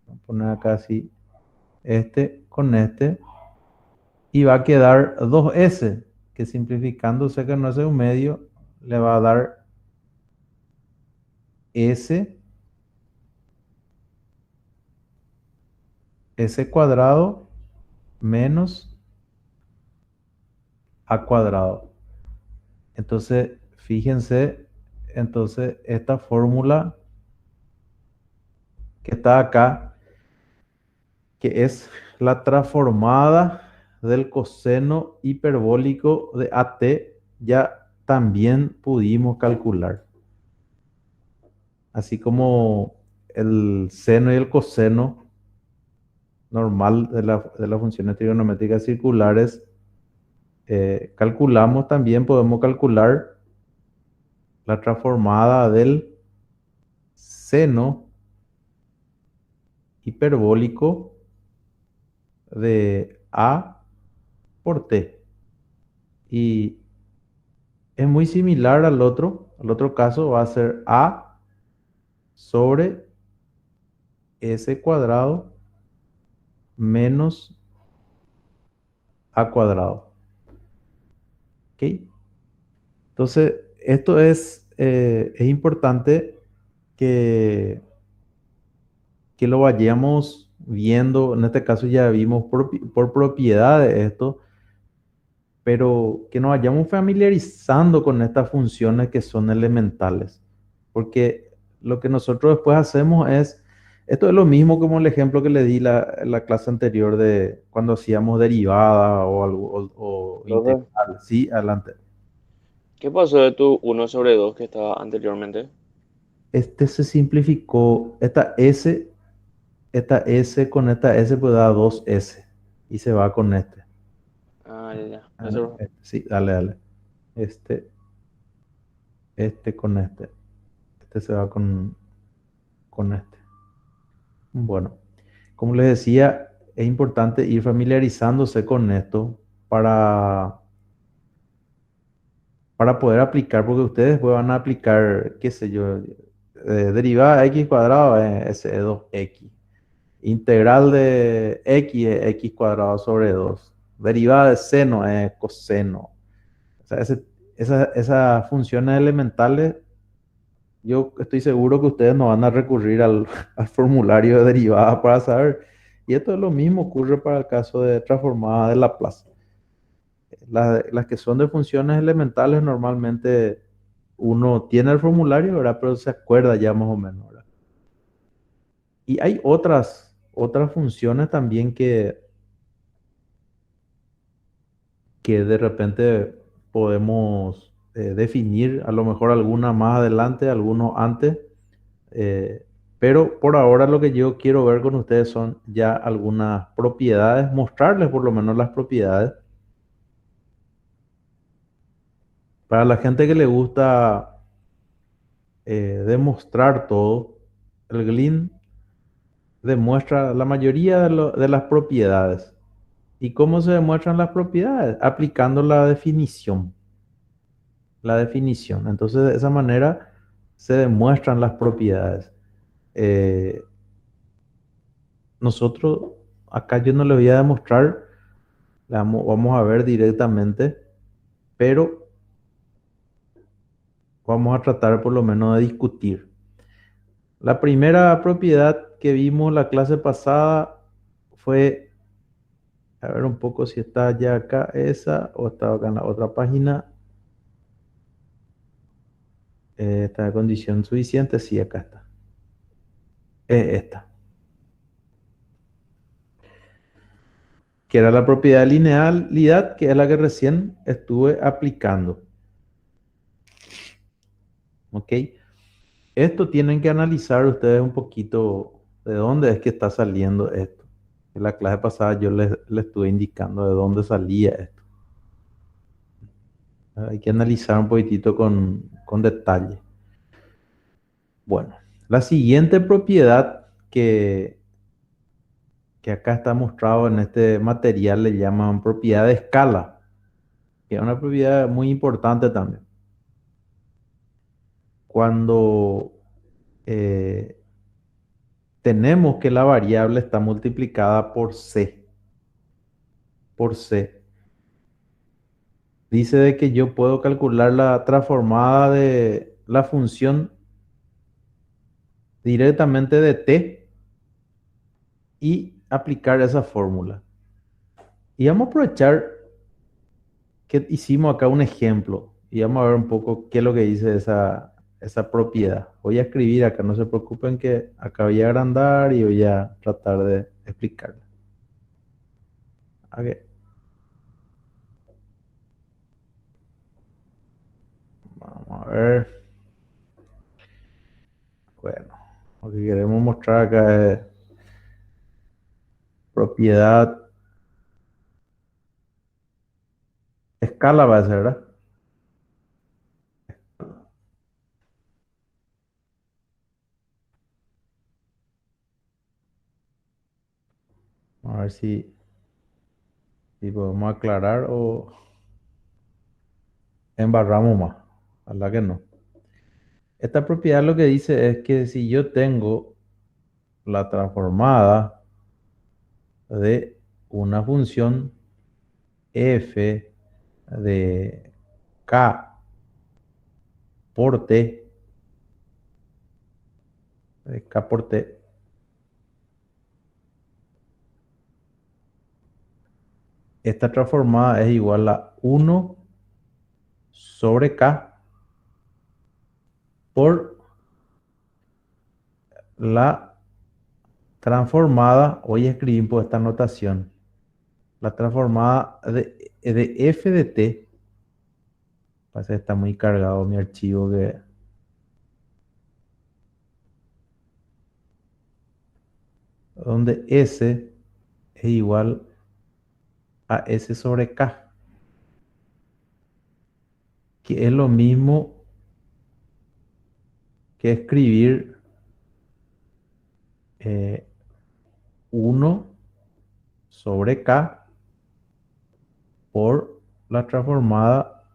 Voy a poner acá así. Este con este. Y va a quedar 2S, que simplificándose que no es un medio, le va a dar S cuadrado menos A cuadrado. Entonces, fíjense, entonces esta fórmula que está acá, que es la transformada del coseno hiperbólico de AT, ya también pudimos calcular. Así como el seno y el coseno normal de las funciones trigonométricas circulares, calculamos también, podemos calcular la transformada del seno hiperbólico de A por T. Y es muy similar al otro caso va a ser A sobre S cuadrado menos A cuadrado. ¿Ok? Entonces, esto es importante que lo vayamos viendo. En este caso ya vimos por propiedad de esto, pero que nos vayamos familiarizando con estas funciones que son elementales. Porque lo que nosotros después hacemos esto es lo mismo como el ejemplo que le di la clase anterior de cuando hacíamos derivada o algo, o Profe, integral. Sí, adelante. ¿qué pasó de tu 1/2 que estaba anteriormente? Este se simplificó, esta S con esta S pues da 2S y se va con este. Ah, ya, ya. Ah, Eso, sí, dale. Este, este con este. Este se va con este. Bueno, como les decía, es importante ir familiarizándose con esto para, para poder aplicar, porque ustedes después van a aplicar, qué sé yo, derivada de x cuadrado es 2x. Integral de x es x cuadrado sobre 2. Derivada de seno es coseno. O sea, esas funciones elementales, yo estoy seguro que ustedes no van a recurrir al formulario de derivada para saber. Y esto es lo mismo ocurre para el caso de transformada de Laplace. Las que son de funciones elementales normalmente uno tiene el formulario, ¿verdad? Pero se acuerda ya más o menos, ¿verdad? Y hay otras funciones también que de repente podemos definir, a lo mejor alguna más adelante, algunos antes, pero por ahora lo que yo quiero ver con ustedes son ya algunas propiedades, mostrarles por lo menos las propiedades. Para la gente que le gusta demostrar todo, el Glyn demuestra la mayoría de las propiedades. ¿Y cómo se demuestran las propiedades? Aplicando la definición. La definición. Entonces, de esa manera se demuestran las propiedades. Eh, nosotros, acá yo no le voy a demostrar, vamos a ver directamente, pero vamos a tratar por lo menos de discutir. La primera propiedad que vimos la clase pasada fue, a ver un poco si está ya acá esa o está acá en la otra página. Está de condición suficiente, sí, acá está. Esta, que era la propiedad de linealidad, que es la que recién estuve aplicando. ¿Ok? Esto tienen que analizar ustedes un poquito de dónde es que está saliendo esto. En la clase pasada yo les estuve indicando de dónde salía esto. Hay que analizar un poquitito con detalle. Bueno, la siguiente propiedad que acá está mostrado en este material le llaman propiedad de escala, que es una propiedad muy importante también. Cuando eh, tenemos que la variable está multiplicada por C, dice de que yo puedo calcular la transformada de la función directamente de t y aplicar esa fórmula. Y vamos a aprovechar que hicimos acá un ejemplo y vamos a ver un poco qué es lo que dice esa propiedad. Voy a escribir acá, no se preocupen que acá voy a agrandar y voy a tratar de explicarlo. Ok. Vamos a ver. Bueno, lo que queremos mostrar acá es propiedad escala, va a ser, ¿verdad? A ver si podemos aclarar o embarramos más. Ojalá que no. Esta propiedad lo que dice es que si yo tengo la transformada de una función f de k por t, de k por t, esta transformada es igual a 1 sobre k por la transformada, hoy escribí por esta notación, la transformada de f de t, parece que está muy cargado mi archivo, donde s es igual a s sobre k, que es lo mismo que escribir 1 sobre k por la transformada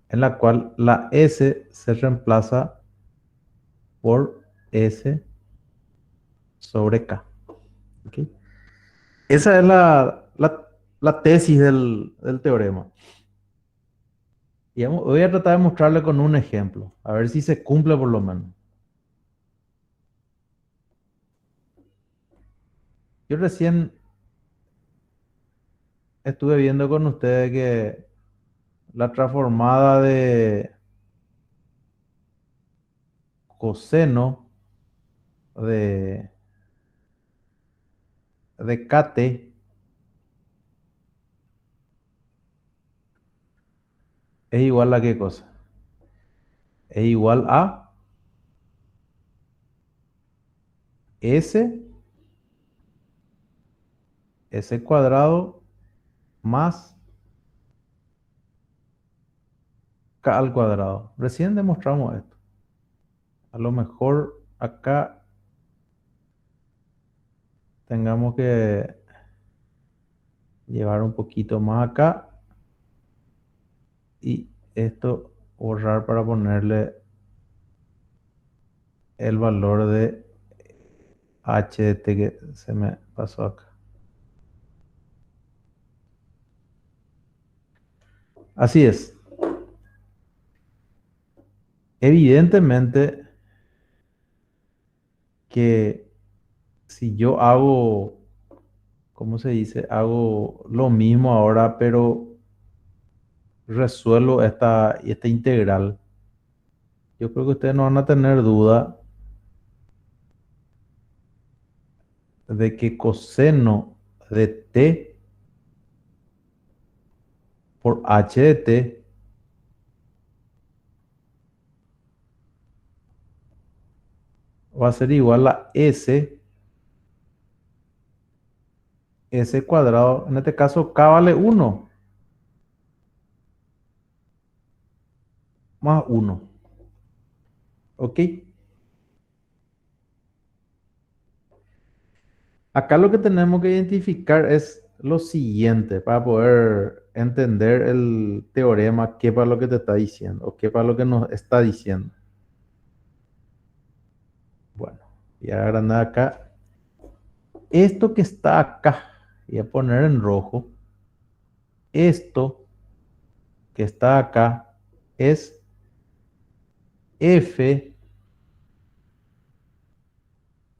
en la cual la s se reemplaza por s sobre k. ¿Ok? Esa es la tesis del teorema. Y voy a tratar de mostrarle con un ejemplo, a ver si se cumple por lo menos. Yo recién estuve viendo con ustedes que la transformada de coseno de, de kt es igual a qué cosa? Es igual a s cuadrado más k al cuadrado. Recién demostramos esto. A lo mejor acá tengamos que llevar un poquito más acá y esto borrar para ponerle el valor de h de t que se me pasó acá. Así es. Evidentemente que si yo hago, ¿cómo se dice? Hago lo mismo ahora, pero resuelvo esta integral. Yo creo que ustedes no van a tener duda de que coseno de t por h de t va a ser igual a S cuadrado. En este caso, K vale 1 más 1. ¿Ok? Acá lo que tenemos que identificar es lo siguiente para poder entender el teorema, qué para lo que te está diciendo o qué para lo que nos está diciendo. Bueno, voy a agrandar acá. Esto que está acá, voy a poner en rojo. Esto que está acá es f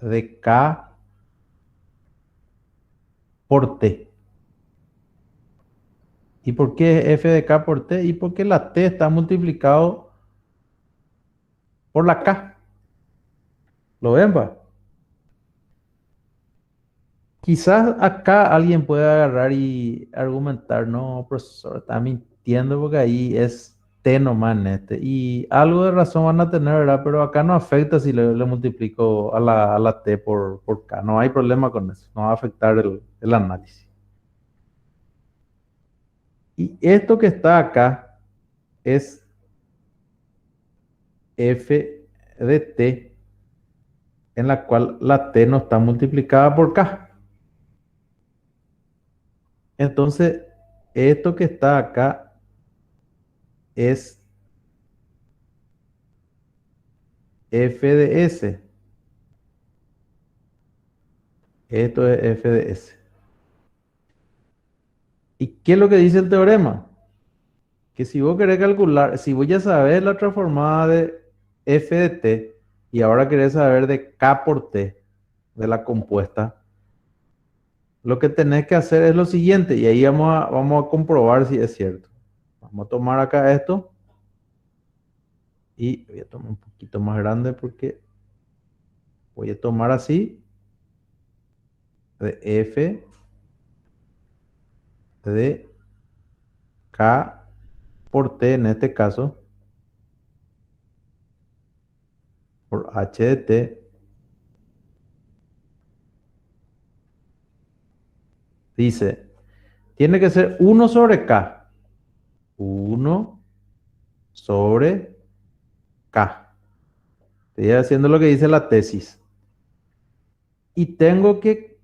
de k por t. ¿Y por qué f de k por t? Y porque la t está multiplicado por la k. ¿Lo ven, pa? Quizás acá alguien pueda agarrar y argumentar, no, profesor, está mintiendo porque ahí es t nomás en este. Y algo de razón van a tener, ¿verdad? Pero acá no afecta si le multiplico a la t por k. No hay problema con eso. No va a afectar el análisis. Y esto que está acá es f de t, en la cual la t no está multiplicada por k. Entonces, esto que está acá es f de s. Esto es f de s. ¿Y qué es lo que dice el teorema? Que si vos querés calcular, si vos ya sabés la transformada de f de t y ahora querés saber de k por t, de la compuesta, lo que tenés que hacer es lo siguiente, y ahí vamos a comprobar si es cierto. Vamos a tomar acá esto y voy a tomar un poquito más grande porque voy a tomar así de f de k por t en este caso, por h de t, dice, tiene que ser 1 sobre k. 1 sobre k. Estoy haciendo lo que dice la tesis. Y tengo que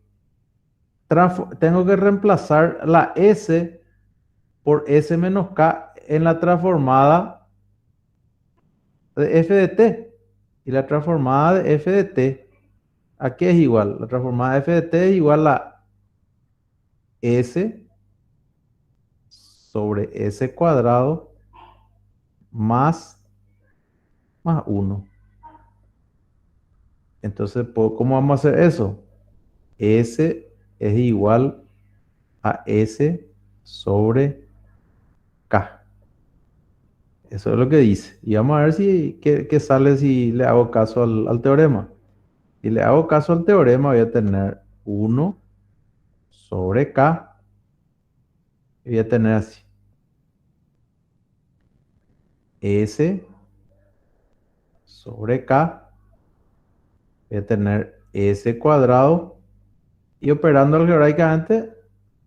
reemplazar la s por s menos k en la transformada de f de t. Y la transformada de f de t, ¿a qué es igual? La transformada de f de t es igual a s sobre s cuadrado más 1. Entonces, ¿cómo vamos a hacer eso? S es igual a S sobre K. Eso es lo que dice. Y vamos a ver qué sale si le hago caso al teorema. Si le hago caso al teorema, voy a tener 1 sobre K. Y voy a tener así. S sobre K. Voy a tener S cuadrado. Y operando algebraicamente,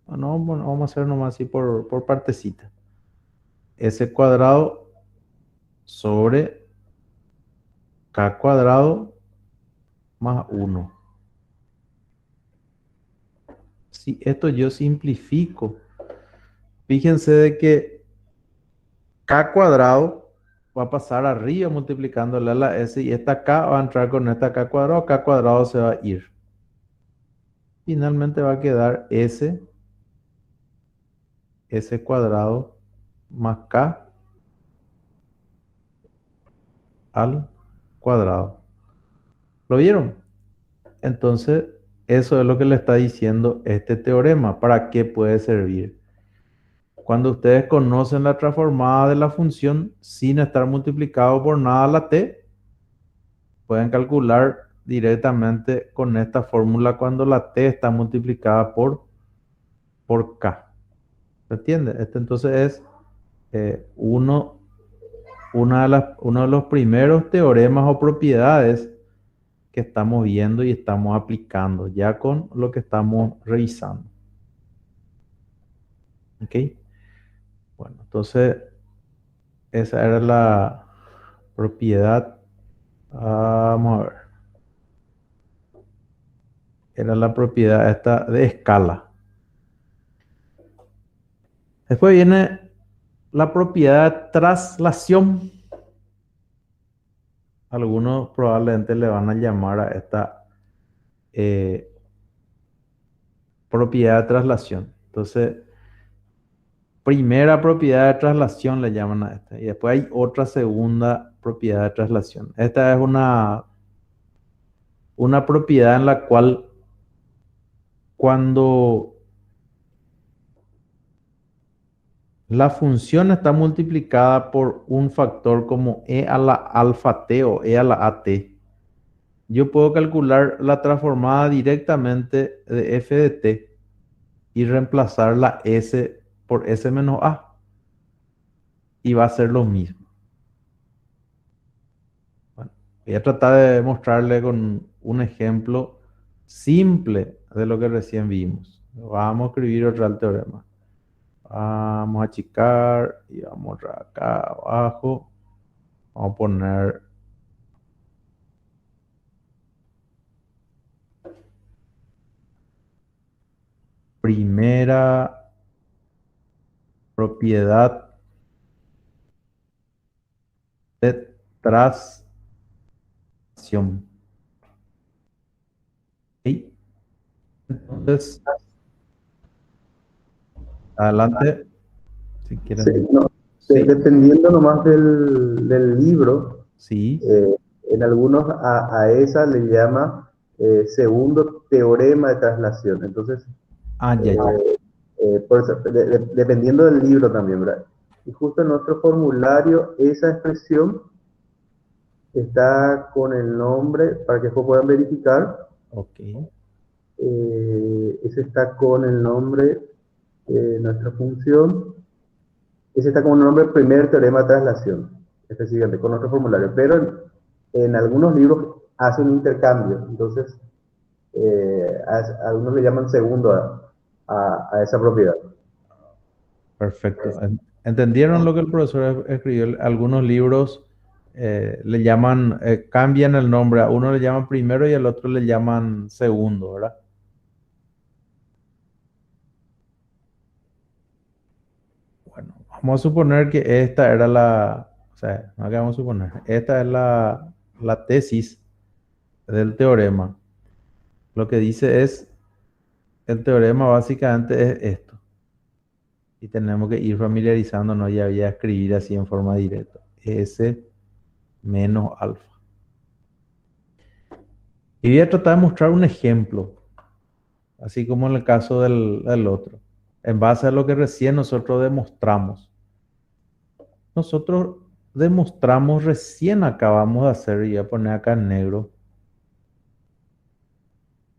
bueno, vamos a hacer nomás así por partecita. S cuadrado sobre K cuadrado más 1. Si esto yo simplifico, fíjense de que K cuadrado va a pasar arriba multiplicándole a la S y esta K va a entrar con esta K cuadrado se va a ir. Finalmente va a quedar S cuadrado más K al cuadrado. ¿Lo vieron? Entonces, eso es lo que le está diciendo este teorema. ¿Para qué puede servir? Cuando ustedes conocen la transformada de la función sin estar multiplicado por nada la t, pueden calcular directamente con esta fórmula cuando la t está multiplicada por k. ¿Se entiende? Este entonces es uno de los primeros teoremas o propiedades que estamos viendo y estamos aplicando, ya con lo que estamos revisando. ¿Ok? Bueno, entonces esa era la propiedad. Vamos a ver. Era la propiedad esta de escala. Después viene la propiedad de traslación. Algunos probablemente le van a llamar a esta propiedad de traslación. Entonces, primera propiedad de traslación le llaman a esta. Y después hay otra segunda propiedad de traslación. Esta es una propiedad en la cual cuando la función está multiplicada por un factor como e a la alfa t o e a la at, yo puedo calcular la transformada directamente de f de t y reemplazar la s por s menos a. Y va a ser lo mismo. Bueno, voy a tratar de mostrarle con un ejemplo simple de lo que recién vimos. Vamos a escribir otra vez el teorema. Vamos a achicar y vamos acá abajo. Vamos a poner primera propiedad de traslación. ¿Sí? Entonces, adelante, si Sí, quieren. no, Sí, dependiendo nomás del libro, sí. en algunos a esa le llama segundo teorema de traslación. Entonces, Ya, ya. por eso, dependiendo del libro también, ¿verdad? Y justo en nuestro formulario, esa expresión está con el nombre, para que después puedan verificar, Ok. ese está con el nombre de nuestra función, ese está con el nombre primer teorema de traslación, específicamente con nuestro formulario, pero en algunos libros hace un intercambio, entonces a algunos le llaman segundo a esa propiedad. Perfecto. ¿Entendieron lo que el profesor escribió? Algunos libros le llaman, cambian el nombre. A uno le llaman primero y al otro le llaman segundo, ¿verdad? Bueno, vamos a suponer que esta era o sea, no que vamos a suponer, esta es la tesis del teorema. Lo que dice es, el teorema básicamente es esto. Y tenemos que ir familiarizándonos y voy a escribir así en forma directa. S menos alfa. Y voy a tratar de mostrar un ejemplo, así como en el caso del otro, en base a lo que recién nosotros demostramos. Nosotros demostramos, recién acabamos de hacer, y voy a poner acá en negro,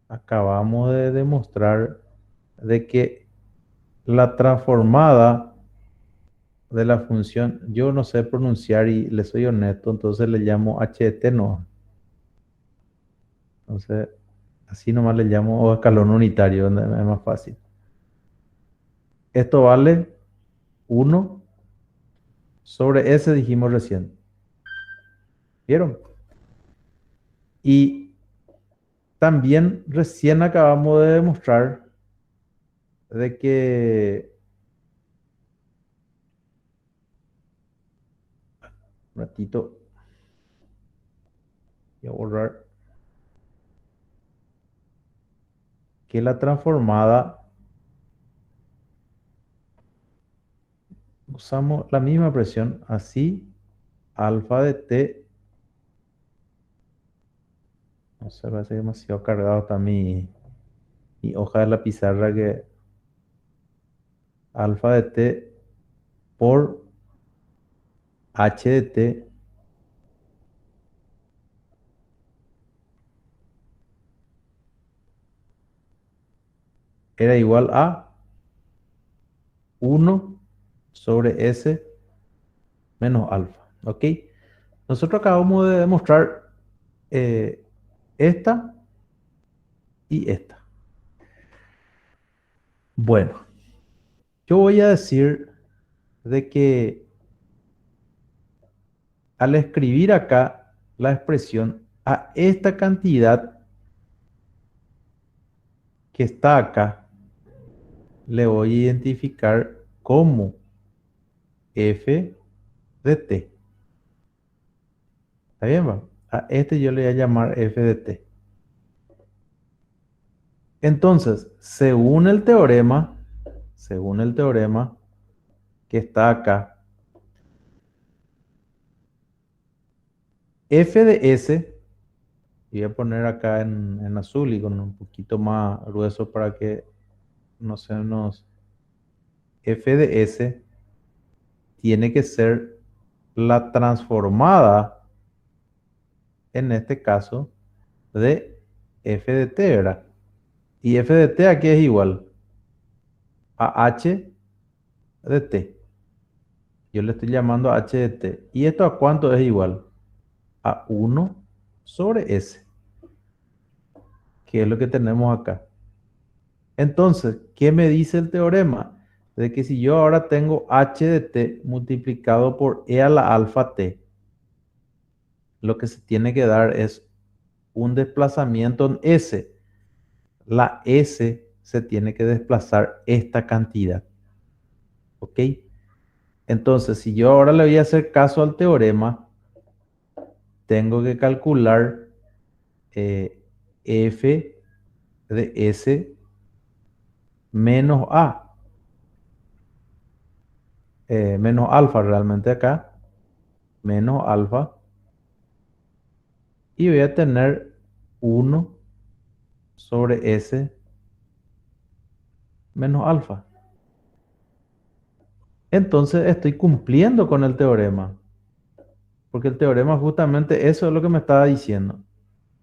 acabamos de demostrar de que la transformada de la función, yo no sé pronunciar y le soy honesto, entonces le llamo HT no. Entonces, así nomás le llamo o escalón unitario, donde es más fácil. Esto vale 1 sobre S, dijimos recién. ¿Vieron? Y también recién acabamos de demostrar de que, un ratito, voy a borrar, que la transformada, usamos la misma expresión, así, alfa de t, no sé, parece demasiado cargado está mi hoja de la pizarra, que alfa de t por h de t era igual a 1 sobre S menos alfa. ¿Ok? Nosotros acabamos de demostrar esta y esta. Bueno, yo voy a decir de que al escribir acá la expresión a esta cantidad que está acá, le voy a identificar como f de t. ¿Está bien, va? A este yo le voy a llamar f de t. Entonces, según el teorema que está acá, f de s, y voy a poner acá en azul y con un poquito más grueso para que no se nos... f de s tiene que ser la transformada, en este caso, de f de t, ¿verdad? Y f de t aquí es igual a h de t. Yo le estoy llamando h de t. ¿Y esto a cuánto es igual? A 1 sobre s, que es lo que tenemos acá. Entonces, ¿qué me dice el teorema? De que si yo ahora tengo h de t multiplicado por e a la alfa t, lo que se tiene que dar es un desplazamiento en s. La s se tiene que desplazar esta cantidad. ¿Ok? Entonces, si yo ahora le voy a hacer caso al teorema, tengo que calcular f de s menos a, menos alfa realmente acá, menos alfa, y voy a tener 1 sobre s menos alfa. Entonces estoy cumpliendo con el teorema, porque el teorema justamente eso es lo que me estaba diciendo.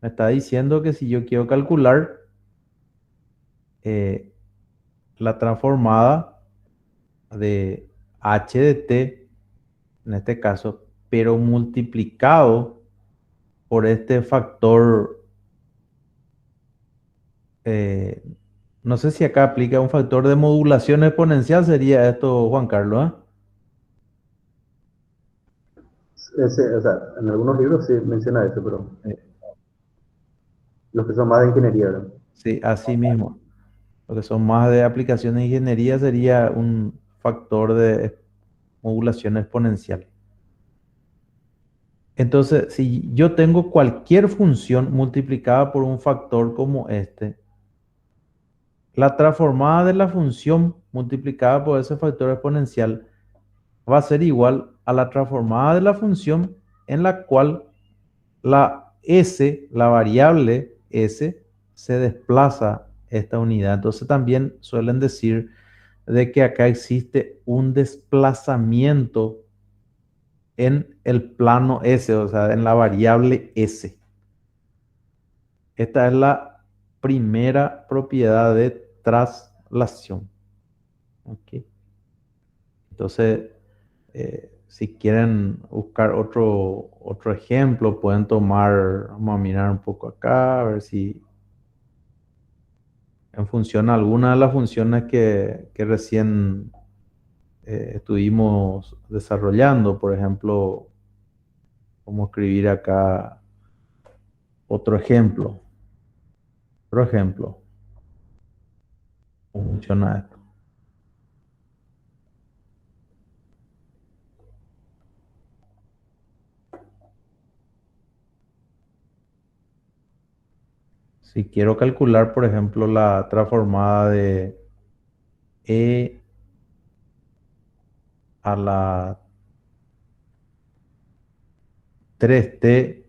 Me está diciendo que si yo quiero calcular eh, la transformada de h de t, en este caso, pero multiplicado por este factor, eh, no sé si acá aplica un factor de modulación exponencial, sería esto, Juan Carlos, ¿eh? O sea, en algunos libros sí menciona eso, pero Eh, los que son más de ingeniería, ¿verdad? Sí, así mismo. Lo que son más de aplicaciones de ingeniería sería un factor de modulación exponencial. Entonces, si yo tengo cualquier función multiplicada por un factor como este, la transformada de la función multiplicada por ese factor exponencial va a ser igual a la transformada de la función en la cual la s, la variable s, se desplaza esta unidad. Entonces también suelen decir de que acá existe un desplazamiento en el plano s, o sea, en la variable s. Esta es la primera propiedad de traslación. ¿Ok? Entonces, si quieren buscar otro ejemplo, pueden tomar, vamos a mirar un poco acá, a ver si en función a alguna de las funciones que recién estuvimos desarrollando. Por ejemplo, vamos a escribir acá otro ejemplo. Otro ejemplo. ¿Cómo funciona esto? Si quiero calcular, por ejemplo, la transformada de e a la 3t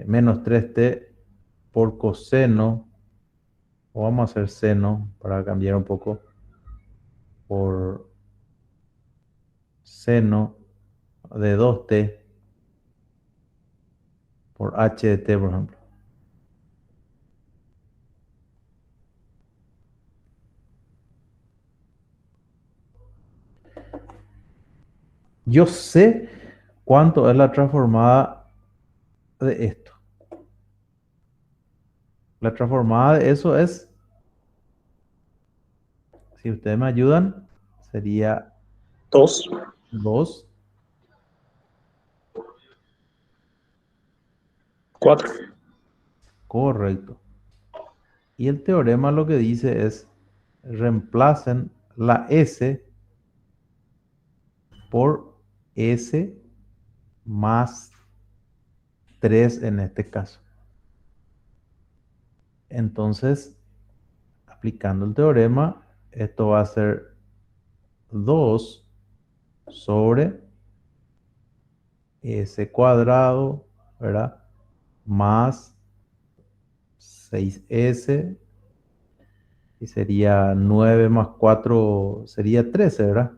menos 3t por coseno, o vamos a hacer seno para cambiar un poco, por seno de 2t por h de t, por ejemplo. Yo sé cuánto es la transformada de esto. La transformada de eso es, si ustedes me ayudan, sería 2. 2. 4. Correcto. Y el teorema lo que dice es, reemplacen la S por S más 3 en este caso. Entonces, aplicando el teorema, esto va a ser 2 sobre S cuadrado, ¿verdad? Más 6S, y sería 9 más 4, sería 13, ¿verdad?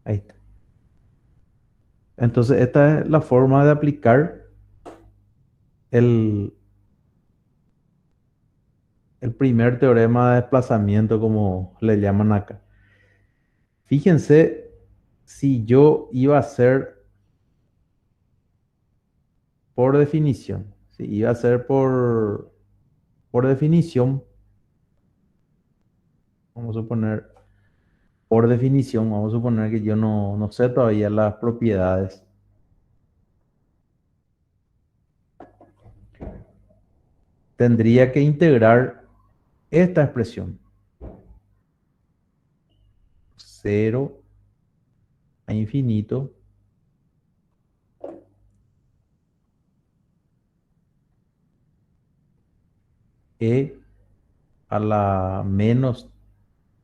Ahí está. Entonces, esta es la forma de aplicar el, el primer teorema de desplazamiento, como le llaman acá. Fíjense, si yo iba a hacer por definición, si iba a hacer por definición, vamos a suponer, por definición, vamos a suponer que yo no sé todavía las propiedades. Tendría que integrar esta expresión. 0 a infinito e a la menos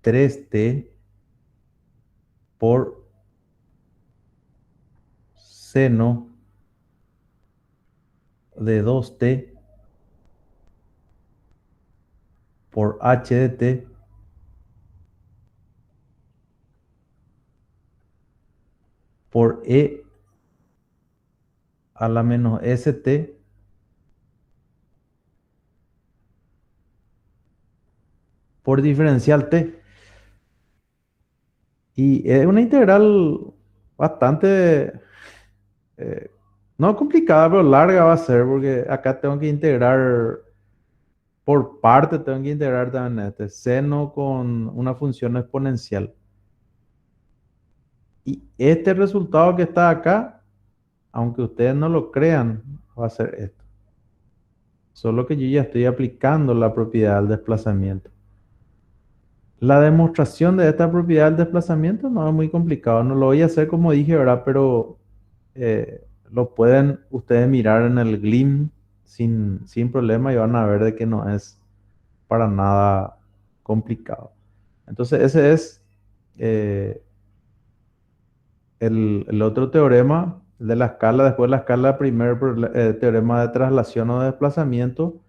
3t por seno de 2t por h de t por e a la menos st por diferencial t. Y es una integral bastante, eh, no complicada, pero larga va a ser, porque acá tengo que integrar por parte, tengo que integrar también este seno con una función exponencial. Y este resultado que está acá, aunque ustedes no lo crean, va a ser esto. Solo que yo ya estoy aplicando la propiedad del desplazamiento. La demostración de esta propiedad del desplazamiento no es muy complicado. No lo voy a hacer como dije, ¿verdad? Pero lo pueden ustedes mirar en el GLIM sin problema y van a ver de que no es para nada complicado. Entonces ese es eh, el otro teorema de la escala. Después de la escala, primer teorema de traslación o de desplazamiento.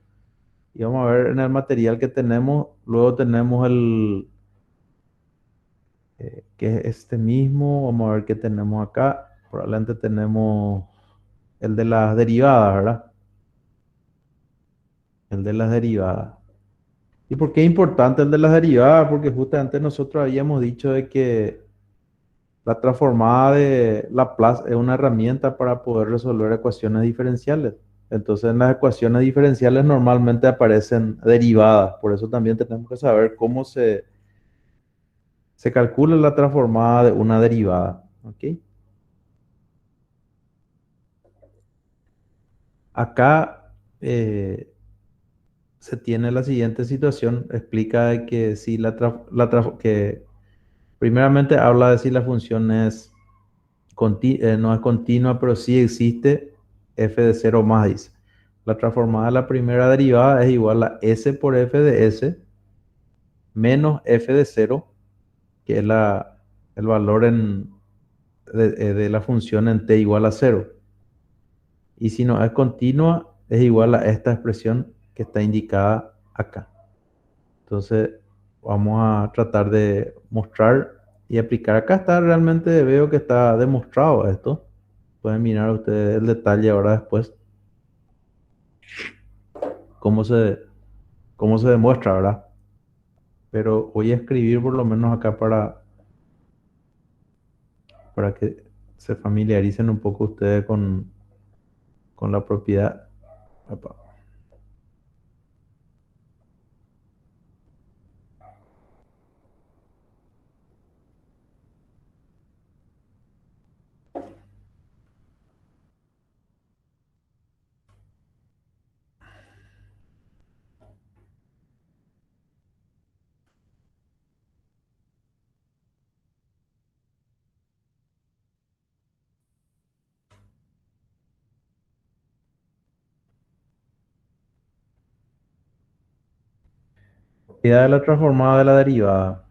Y vamos a ver en el material que tenemos. Luego tenemos el que es este mismo. Vamos a ver qué tenemos acá. Probablemente tenemos el de las derivadas, ¿verdad? El de las derivadas. ¿Y por qué es importante el de las derivadas? Porque justamente nosotros habíamos dicho de que la transformada de Laplace es una herramienta para poder resolver ecuaciones diferenciales. Entonces en las ecuaciones diferenciales normalmente aparecen derivadas. Por eso también tenemos que saber cómo se calcula la transformada de una derivada. ¿Ok? Acá se tiene la siguiente situación. Explica de que si que primeramente habla de si la función es no es continua, pero sí existe f de 0 más, dice. La transformada de la primera derivada es igual a s por f de s menos f de 0, que es el valor de la función en t igual a 0. Y si no es continua, es igual a esta expresión que está indicada acá. Entonces, vamos a tratar de mostrar y aplicar. Acá está, realmente veo que está demostrado esto. Pueden mirar ustedes el detalle ahora después. Cómo se demuestra, ¿verdad? Pero voy a escribir por lo menos acá para que se familiaricen un poco ustedes con la propiedad. Epa. Propiedad de la transformada de la derivada.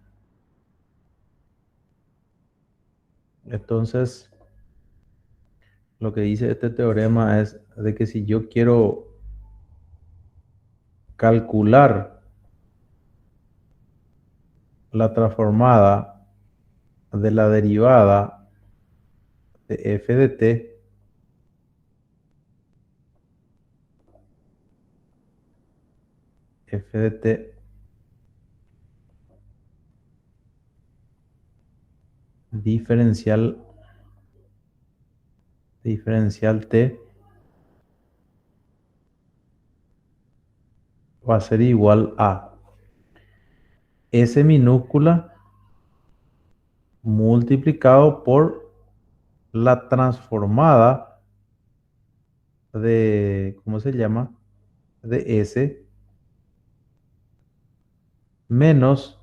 Entonces, lo que dice este teorema es de que si yo quiero calcular la transformada de la derivada de f de t, f de t diferencial t va a ser igual a S minúscula multiplicado por la transformada de, ¿cómo se llama? De S menos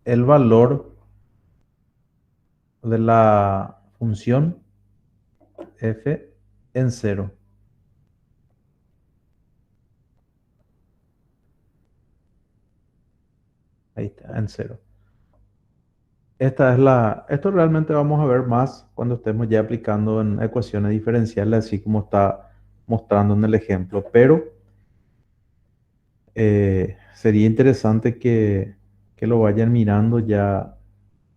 el valor de la función f en cero. Ahí está, en cero. Esto realmente vamos a ver más cuando estemos ya aplicando en ecuaciones diferenciales, así como está mostrando en el ejemplo. Pero sería interesante que lo vayan mirando ya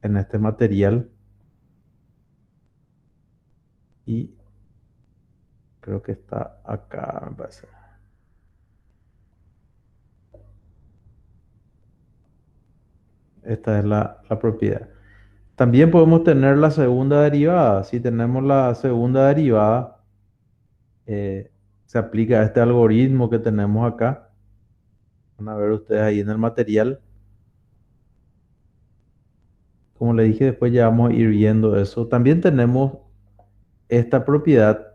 en este material. Y creo que está acá, me parece. Esta es la propiedad. También podemos tener la segunda derivada. Si tenemos la segunda derivada, se aplica este algoritmo que tenemos acá. Van a ver ustedes ahí en el material. Como le dije, después ya vamos a ir viendo eso. También tenemos esta propiedad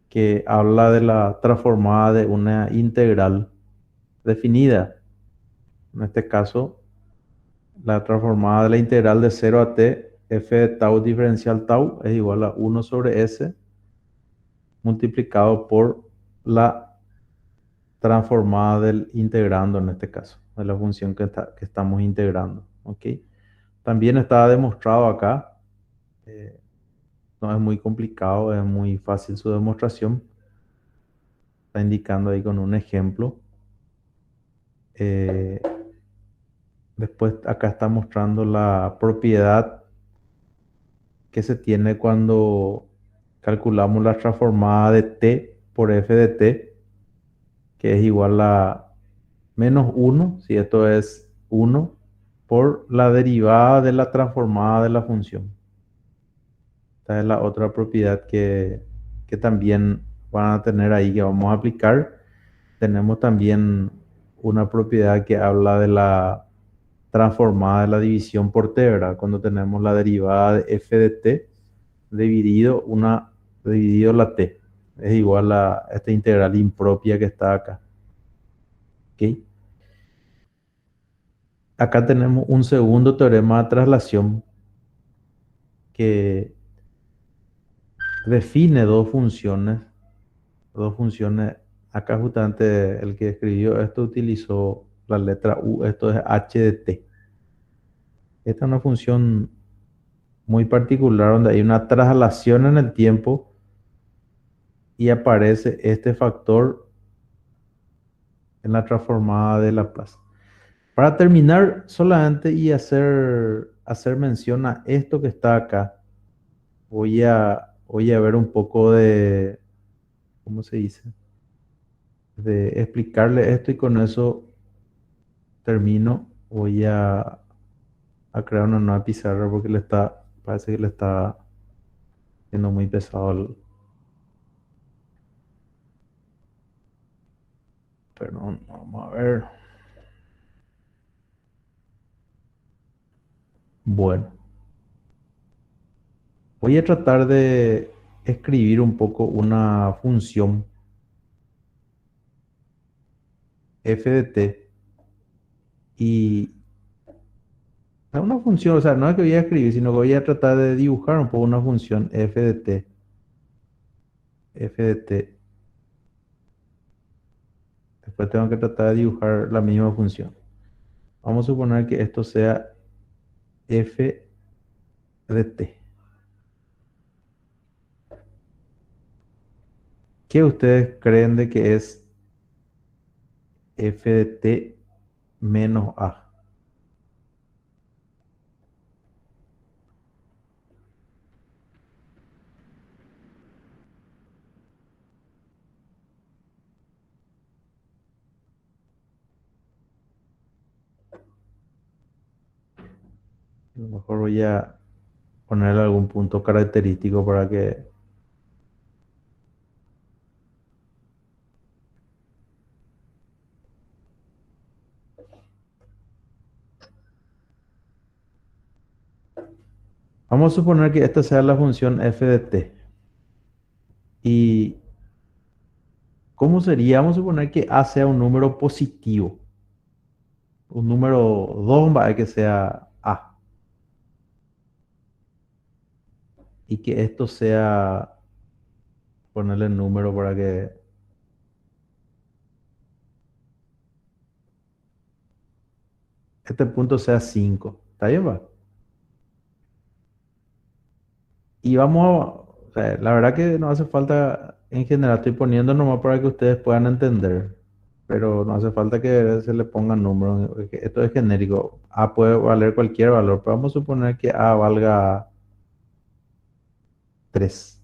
que habla de la transformada de una integral definida. En este caso, la transformada de la integral de 0 a t f de tau diferencial tau es igual a 1 sobre s multiplicado por la transformada del integrando, en este caso, de la función que estamos integrando. ¿Ok? También está demostrado acá. No es muy complicado, es muy fácil su demostración. Está indicando ahí con un ejemplo. Eh, Después acá está mostrando la propiedad que se tiene cuando calculamos la transformada de t por f de t, que es igual a menos 1, si esto es 1, por la derivada de la transformada de la función. Esta es la otra propiedad que también van a tener ahí, que vamos a aplicar. Tenemos también una propiedad que habla de la transformada de la división por t, ¿verdad? Cuando tenemos la derivada de f de t dividido la t. Es igual a esta integral impropia que está acá. ¿Ok? Acá tenemos un segundo teorema de traslación que define dos funciones. Dos funciones. Acá justamente el que escribió esto utilizó la letra u. Esto es h de t. Esta es una función muy particular donde hay una traslación en el tiempo y aparece este factor en la transformada de Laplace. Para terminar solamente y hacer mención a esto que está acá, voy a ver un poco de, ¿cómo se dice? De explicarle esto y con eso termino. Voy a crear una nueva pizarra porque parece que le está siendo muy pesado Pero vamos a ver. Bueno, voy a tratar de escribir un poco una función f de t y es una función, o sea, no es que voy a escribir, sino que voy a tratar de dibujar un poco una función f de t. Después tengo que tratar de dibujar la misma función. Vamos a suponer que esto sea f de t. ¿Qué ustedes creen de que es f de t menos a? A lo mejor voy a ponerle algún punto característico para que... Vamos a suponer que esta sea la función f de t. ¿Y cómo sería? Vamos a suponer que a sea un número positivo. Un número 2 va a que sea a. Y que esto sea... Ponerle el número para que este punto sea 5. ¿Está bien, va? Y o sea, la verdad que no hace falta, en general estoy poniendo nomás para que ustedes puedan entender, pero no hace falta que se le pongan números, porque esto es genérico. A puede valer cualquier valor, pero vamos a suponer que A valga 3.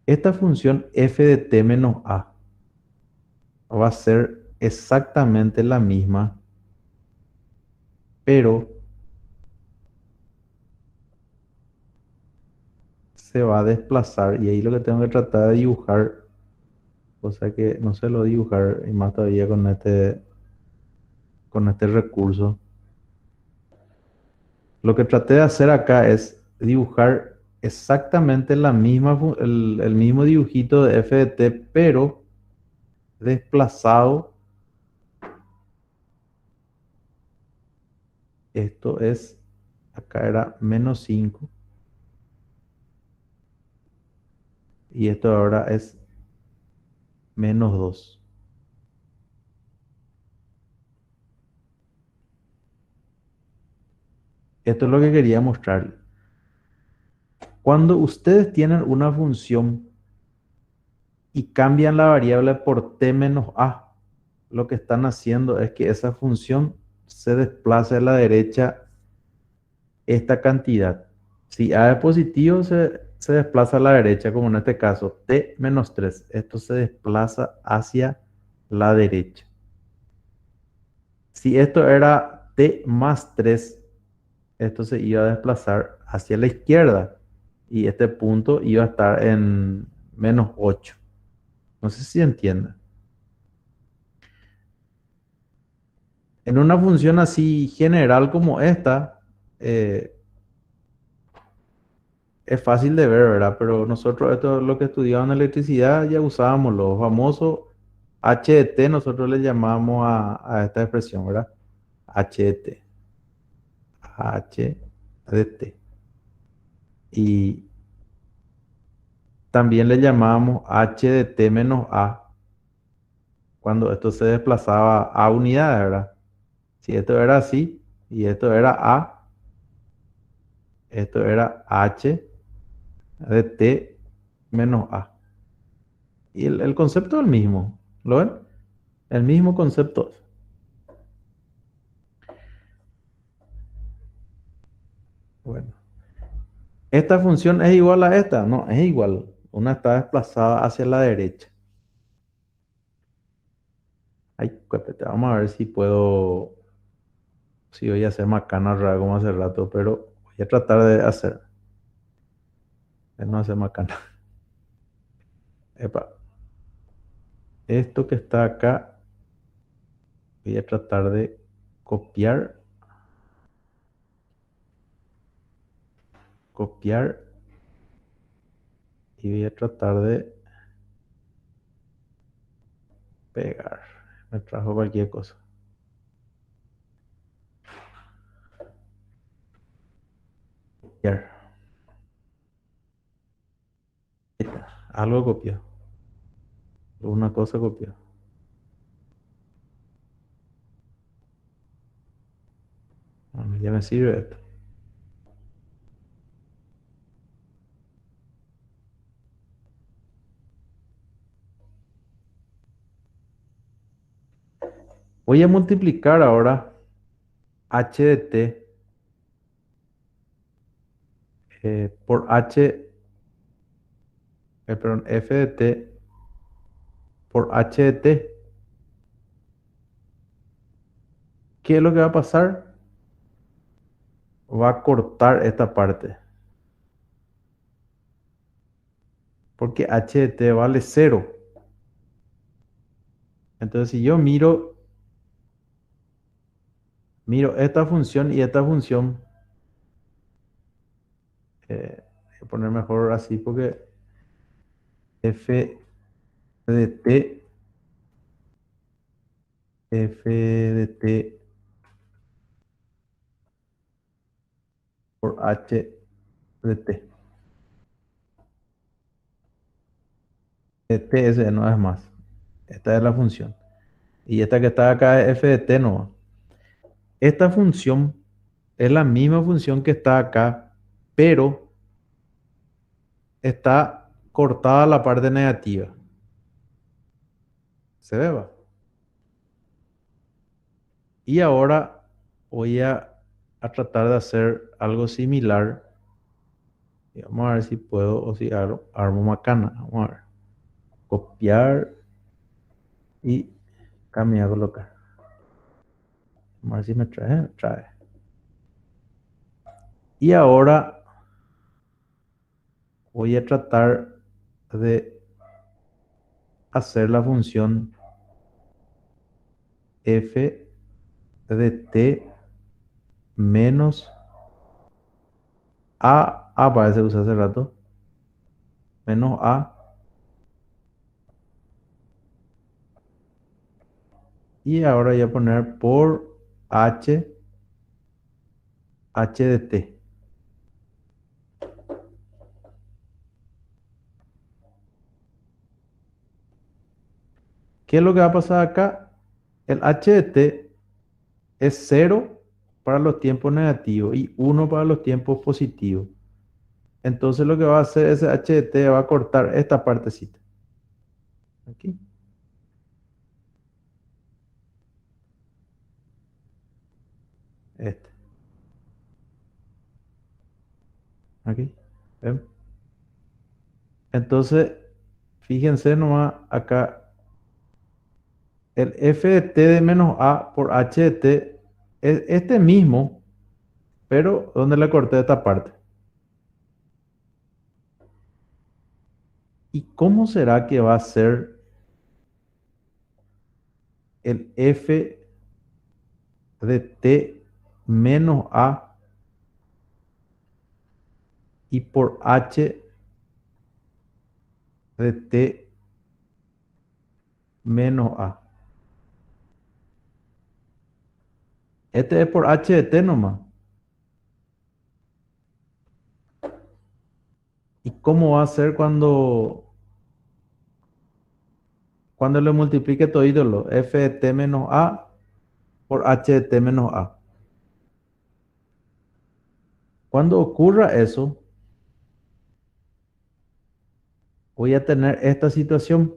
Esta función f de t menos a va a ser exactamente la misma, pero se va a desplazar y ahí lo que tengo que tratar de dibujar, cosa que no sé lo dibujar y más todavía con este recurso. Lo que traté de hacer acá es dibujar exactamente el mismo dibujito de f de t, pero desplazado. Esto es, acá era -5 y esto ahora es -2. Esto es lo que quería mostrar. Cuando ustedes tienen una función y cambian la variable por t menos a, lo que están haciendo es que esa función se desplace a la derecha esta cantidad. Si a es positivo, se desplaza a la derecha, como en este caso, t menos 3. Esto se desplaza hacia la derecha. Si esto era t más 3, esto se iba a desplazar hacia la izquierda. Y este punto iba a estar en -8. No sé si entienden. En una función así general como esta, es fácil de ver, ¿verdad? Pero nosotros, esto es lo que estudiamos en electricidad, ya usábamos los famosos HDT, nosotros le llamamos a esta expresión, ¿verdad? HDT. HDT. Y también le llamamos HDT menos A cuando esto se desplazaba a unidades, ¿verdad? Si esto era así y esto era A, esto era H de T menos A. Y el concepto es el mismo, ¿lo ven? El mismo concepto. Bueno, esta función es igual a esta, no, es igual. Una está desplazada hacia la derecha. Ay, cuépete, vamos a ver si voy a hacer macana rara como hace rato, pero voy a tratar de no hacer macana. Epa. esto que está acá, voy a tratar de copiar, copiar y voy a tratar de pegar. Me trajo cualquier cosa. Copiar. Ahí está. Algo copió. Una cosa copió. Bueno, ya me sirve esto. Voy a multiplicar ahora h de t por perdón, f de t por h de t. ¿Qué es lo que va a pasar? Va a cortar esta parte. Porque h de t vale 0. Entonces, si yo miro esta función y esta función, voy a poner mejor así porque f de t, f de t por h de t. T ese no es más. Esta es la función. Y esta que está acá es f de t no. Esta función es la misma función que está acá, pero está cortada la parte negativa. ¿Se ve? Va? Y ahora voy a tratar de hacer algo similar. Y vamos a ver si puedo o si armo macana. Vamos a ver. Copiar y cambiar, colocar. Vamos a ver si me trae. Trae. Y ahora voy a tratar de hacer la función f de t menos a parece que usé hace rato, menos a, y ahora voy a poner por h de t. ¿Qué es lo que va a pasar acá? El h de t es 0 para los tiempos negativos y 1 para los tiempos positivos. Entonces lo que va a hacer ese h de t va a cortar esta partecita. Aquí. Este. Aquí. ¿Ven? Entonces, fíjense nomás acá, el f de t de menos a por h de t es este mismo, pero donde le corté esta parte. ¿Y cómo será que va a ser el f de t menos a y por h de t menos a? Este es por h de t nomás. ¿Y cómo va a ser cuando le multiplique todo lo f de t menos a por h de t menos a? Cuando ocurra eso, voy a tener esta situación.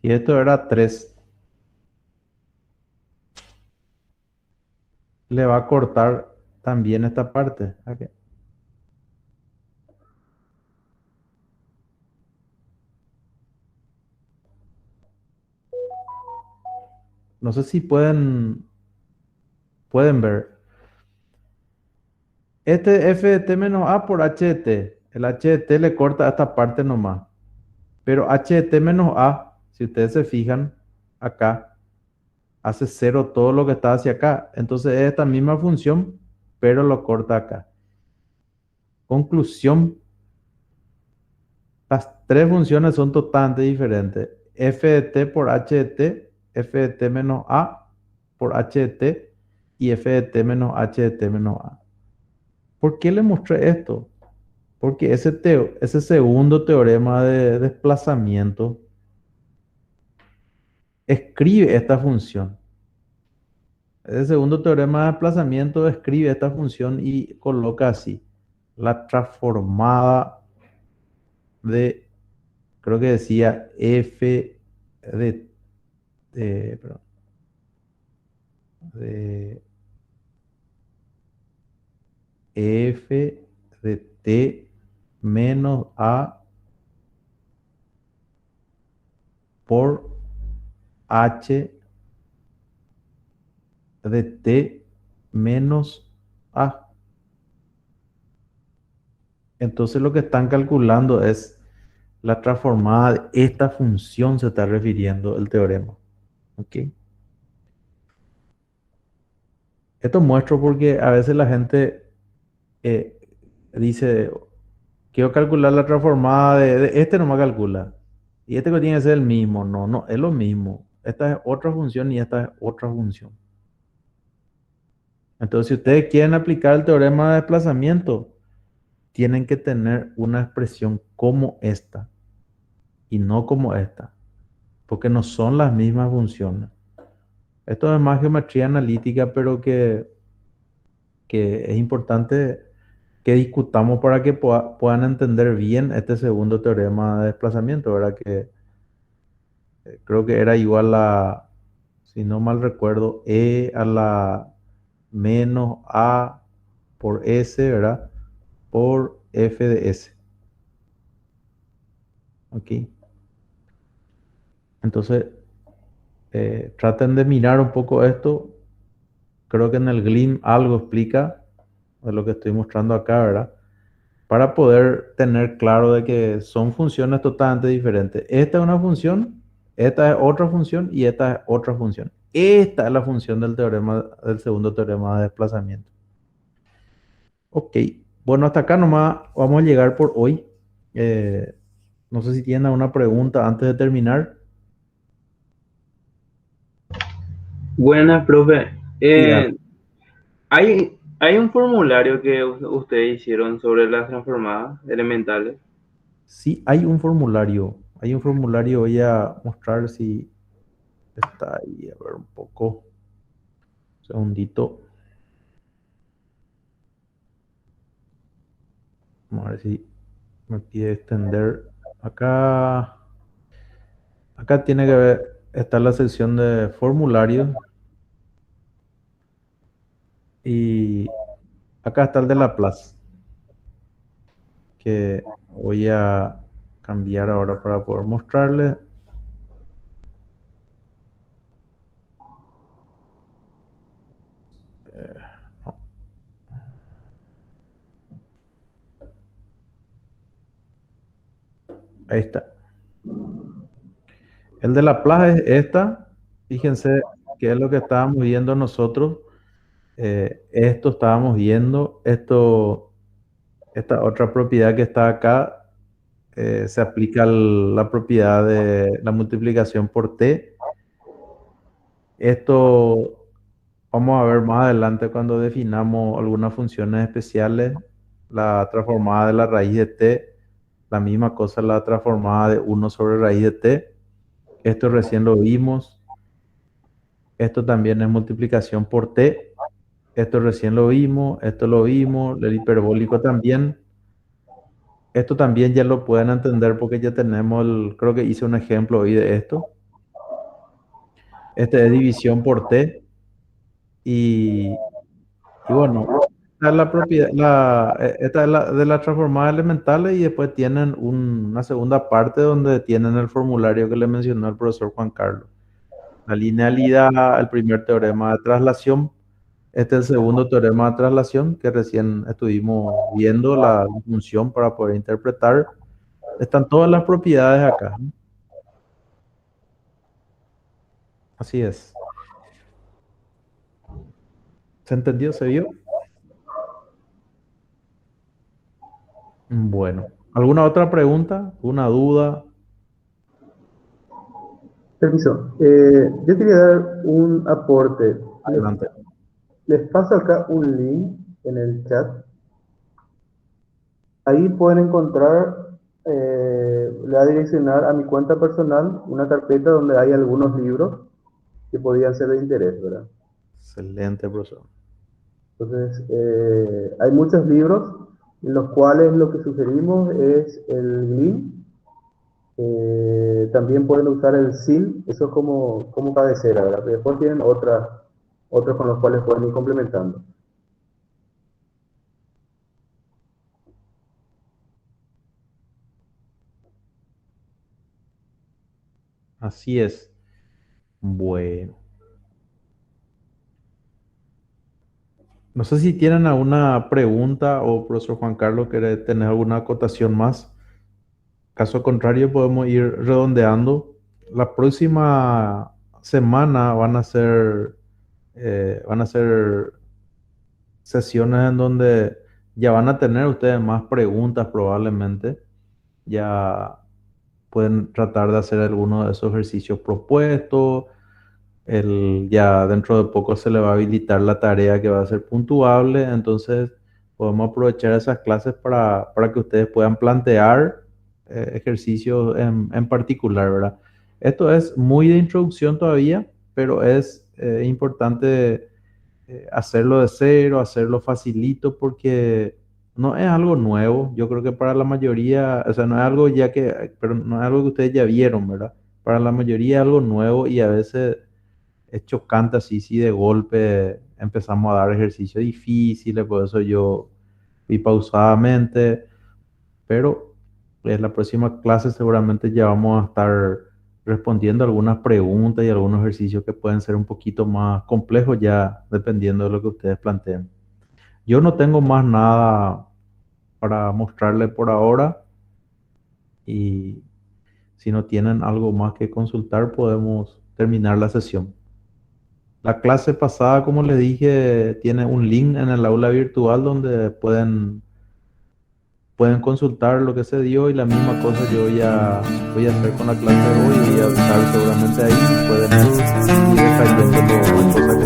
Y esto era 3. Le va a cortar también esta parte. Aquí. No sé si pueden ver. Este f de t menos a por h de t. El h de t le corta a esta parte nomás. Pero h de t menos a, si ustedes se fijan, acá hace cero todo lo que está hacia acá. Entonces es esta misma función, pero lo corta acá. Conclusión, las tres funciones son totalmente diferentes. F de t por h de t, f de t menos a por h de t y f de t menos h de t menos a. ¿Por qué le mostré esto? Porque ese segundo teorema de desplazamiento escribe esta función. Ese segundo teorema de desplazamiento escribe esta función y coloca así. La transformada de, creo que decía f perdón, de f de t menos a por h de t menos a. Entonces lo que están calculando es la transformada de esta función, se está refiriendo el teorema. ¿Ok? Esto muestro porque a veces la gente eh, dice, quiero calcular la transformada de este, no me calcula. Y este que tiene que ser el mismo. No, no, es lo mismo. Esta es otra función y esta es otra función. Entonces, si ustedes quieren aplicar el teorema de desplazamiento, tienen que tener una expresión como esta y no como esta, porque no son las mismas funciones. Esto es más geometría analítica, pero que es importante que discutamos para que puedan entender bien este segundo teorema de desplazamiento, ¿verdad? Que creo que era igual a, si no mal recuerdo, e a la menos a por s, ¿verdad? Por f de s. ¿Ok? Entonces, traten de mirar un poco esto. Creo que en el GLIM algo explica de lo que estoy mostrando acá, ¿verdad? Para poder tener claro de que son funciones totalmente diferentes. Esta es una función, esta es otra función y esta es otra función. Esta es la función del teorema, del segundo teorema de desplazamiento. Ok, bueno, hasta acá nomás vamos a llegar por hoy. No sé si tienen alguna pregunta antes de terminar. Buenas, profe. Sí, dale. Hay un formulario que ustedes hicieron sobre las transformadas elementales. Sí, hay un formulario. Hay un formulario, voy a mostrar si está ahí. A ver un poco. Un segundito. Vamos a ver si me pide extender. Acá, acá tiene que ver, está la sección de formularios. Y acá está el de Laplace, que voy a cambiar ahora para poder mostrarle. No, ahí está. El de Laplace es esta. Fíjense qué es lo que estábamos viendo nosotros. Esto estábamos viendo. Esta otra propiedad que está acá se aplica a la propiedad de la multiplicación por t. Esto vamos a ver más adelante cuando definamos algunas funciones especiales. La transformada de la raíz de t, la misma cosa la transformada de 1 sobre raíz de t. Esto recién lo vimos. Esto también es multiplicación por t. Esto recién lo vimos. Esto lo vimos. El hiperbólico también. Esto también ya lo pueden entender porque ya tenemos creo que hice un ejemplo hoy de esto. Este es división por t. Y bueno, esta es la propiedad, esta es la de las transformadas elementales y después tienen una segunda parte donde tienen el formulario que le mencionó el profesor Juan Carlos. La linealidad, el primer teorema de traslación, este es el segundo teorema de traslación que recién estuvimos viendo la función para poder interpretar. Están todas las propiedades acá, ¿no? Así es. ¿Se entendió? ¿Se vio? Bueno, ¿alguna otra pregunta? ¿Una duda? Permiso. Yo quería dar un aporte. Adelante. Les paso acá un link en el chat. Ahí pueden encontrar, le voy a direccionar a mi cuenta personal una carpeta donde hay algunos libros que podrían ser de interés, ¿verdad? Excelente, profesor. Entonces, hay muchos libros en los cuales lo que sugerimos es el GLIM. También pueden usar el SIL, eso es como cabecera, ¿verdad? Pero después tienen otros con los cuales pueden ir complementando. Así es. Bueno. No sé si tienen alguna pregunta o profesor Juan Carlos quiere tener alguna acotación más. Caso contrario, podemos ir redondeando. La próxima semana van a ser sesiones en donde ya van a tener ustedes más preguntas probablemente. Ya pueden tratar de hacer alguno de esos ejercicios propuestos. Ya dentro de poco se le va a habilitar la tarea que va a ser puntuable, entonces podemos aprovechar esas clases para que ustedes puedan plantear ejercicios en particular, ¿verdad? Esto es muy de introducción todavía, pero es importante hacerlo de cero, hacerlo facilito, porque no es algo nuevo. Yo creo que para la mayoría, o sea, no es algo pero no es algo que ustedes ya vieron, ¿verdad? Para la mayoría es algo nuevo y a veces es chocante así, si de golpe empezamos a dar ejercicios difíciles, por eso yo fui pausadamente, pero en la próxima clase seguramente ya vamos a estar respondiendo algunas preguntas y algunos ejercicios que pueden ser un poquito más complejos ya dependiendo de lo que ustedes planteen. Yo no tengo más nada para mostrarle por ahora y si no tienen algo más que consultar podemos terminar la sesión. La clase pasada, como les dije, tiene un link en el aula virtual donde pueden consultar lo que se dio y la misma cosa yo ya voy a hacer con la clase de hoy. Voy a estar seguramente ahí y pueden ir detallando las cosas que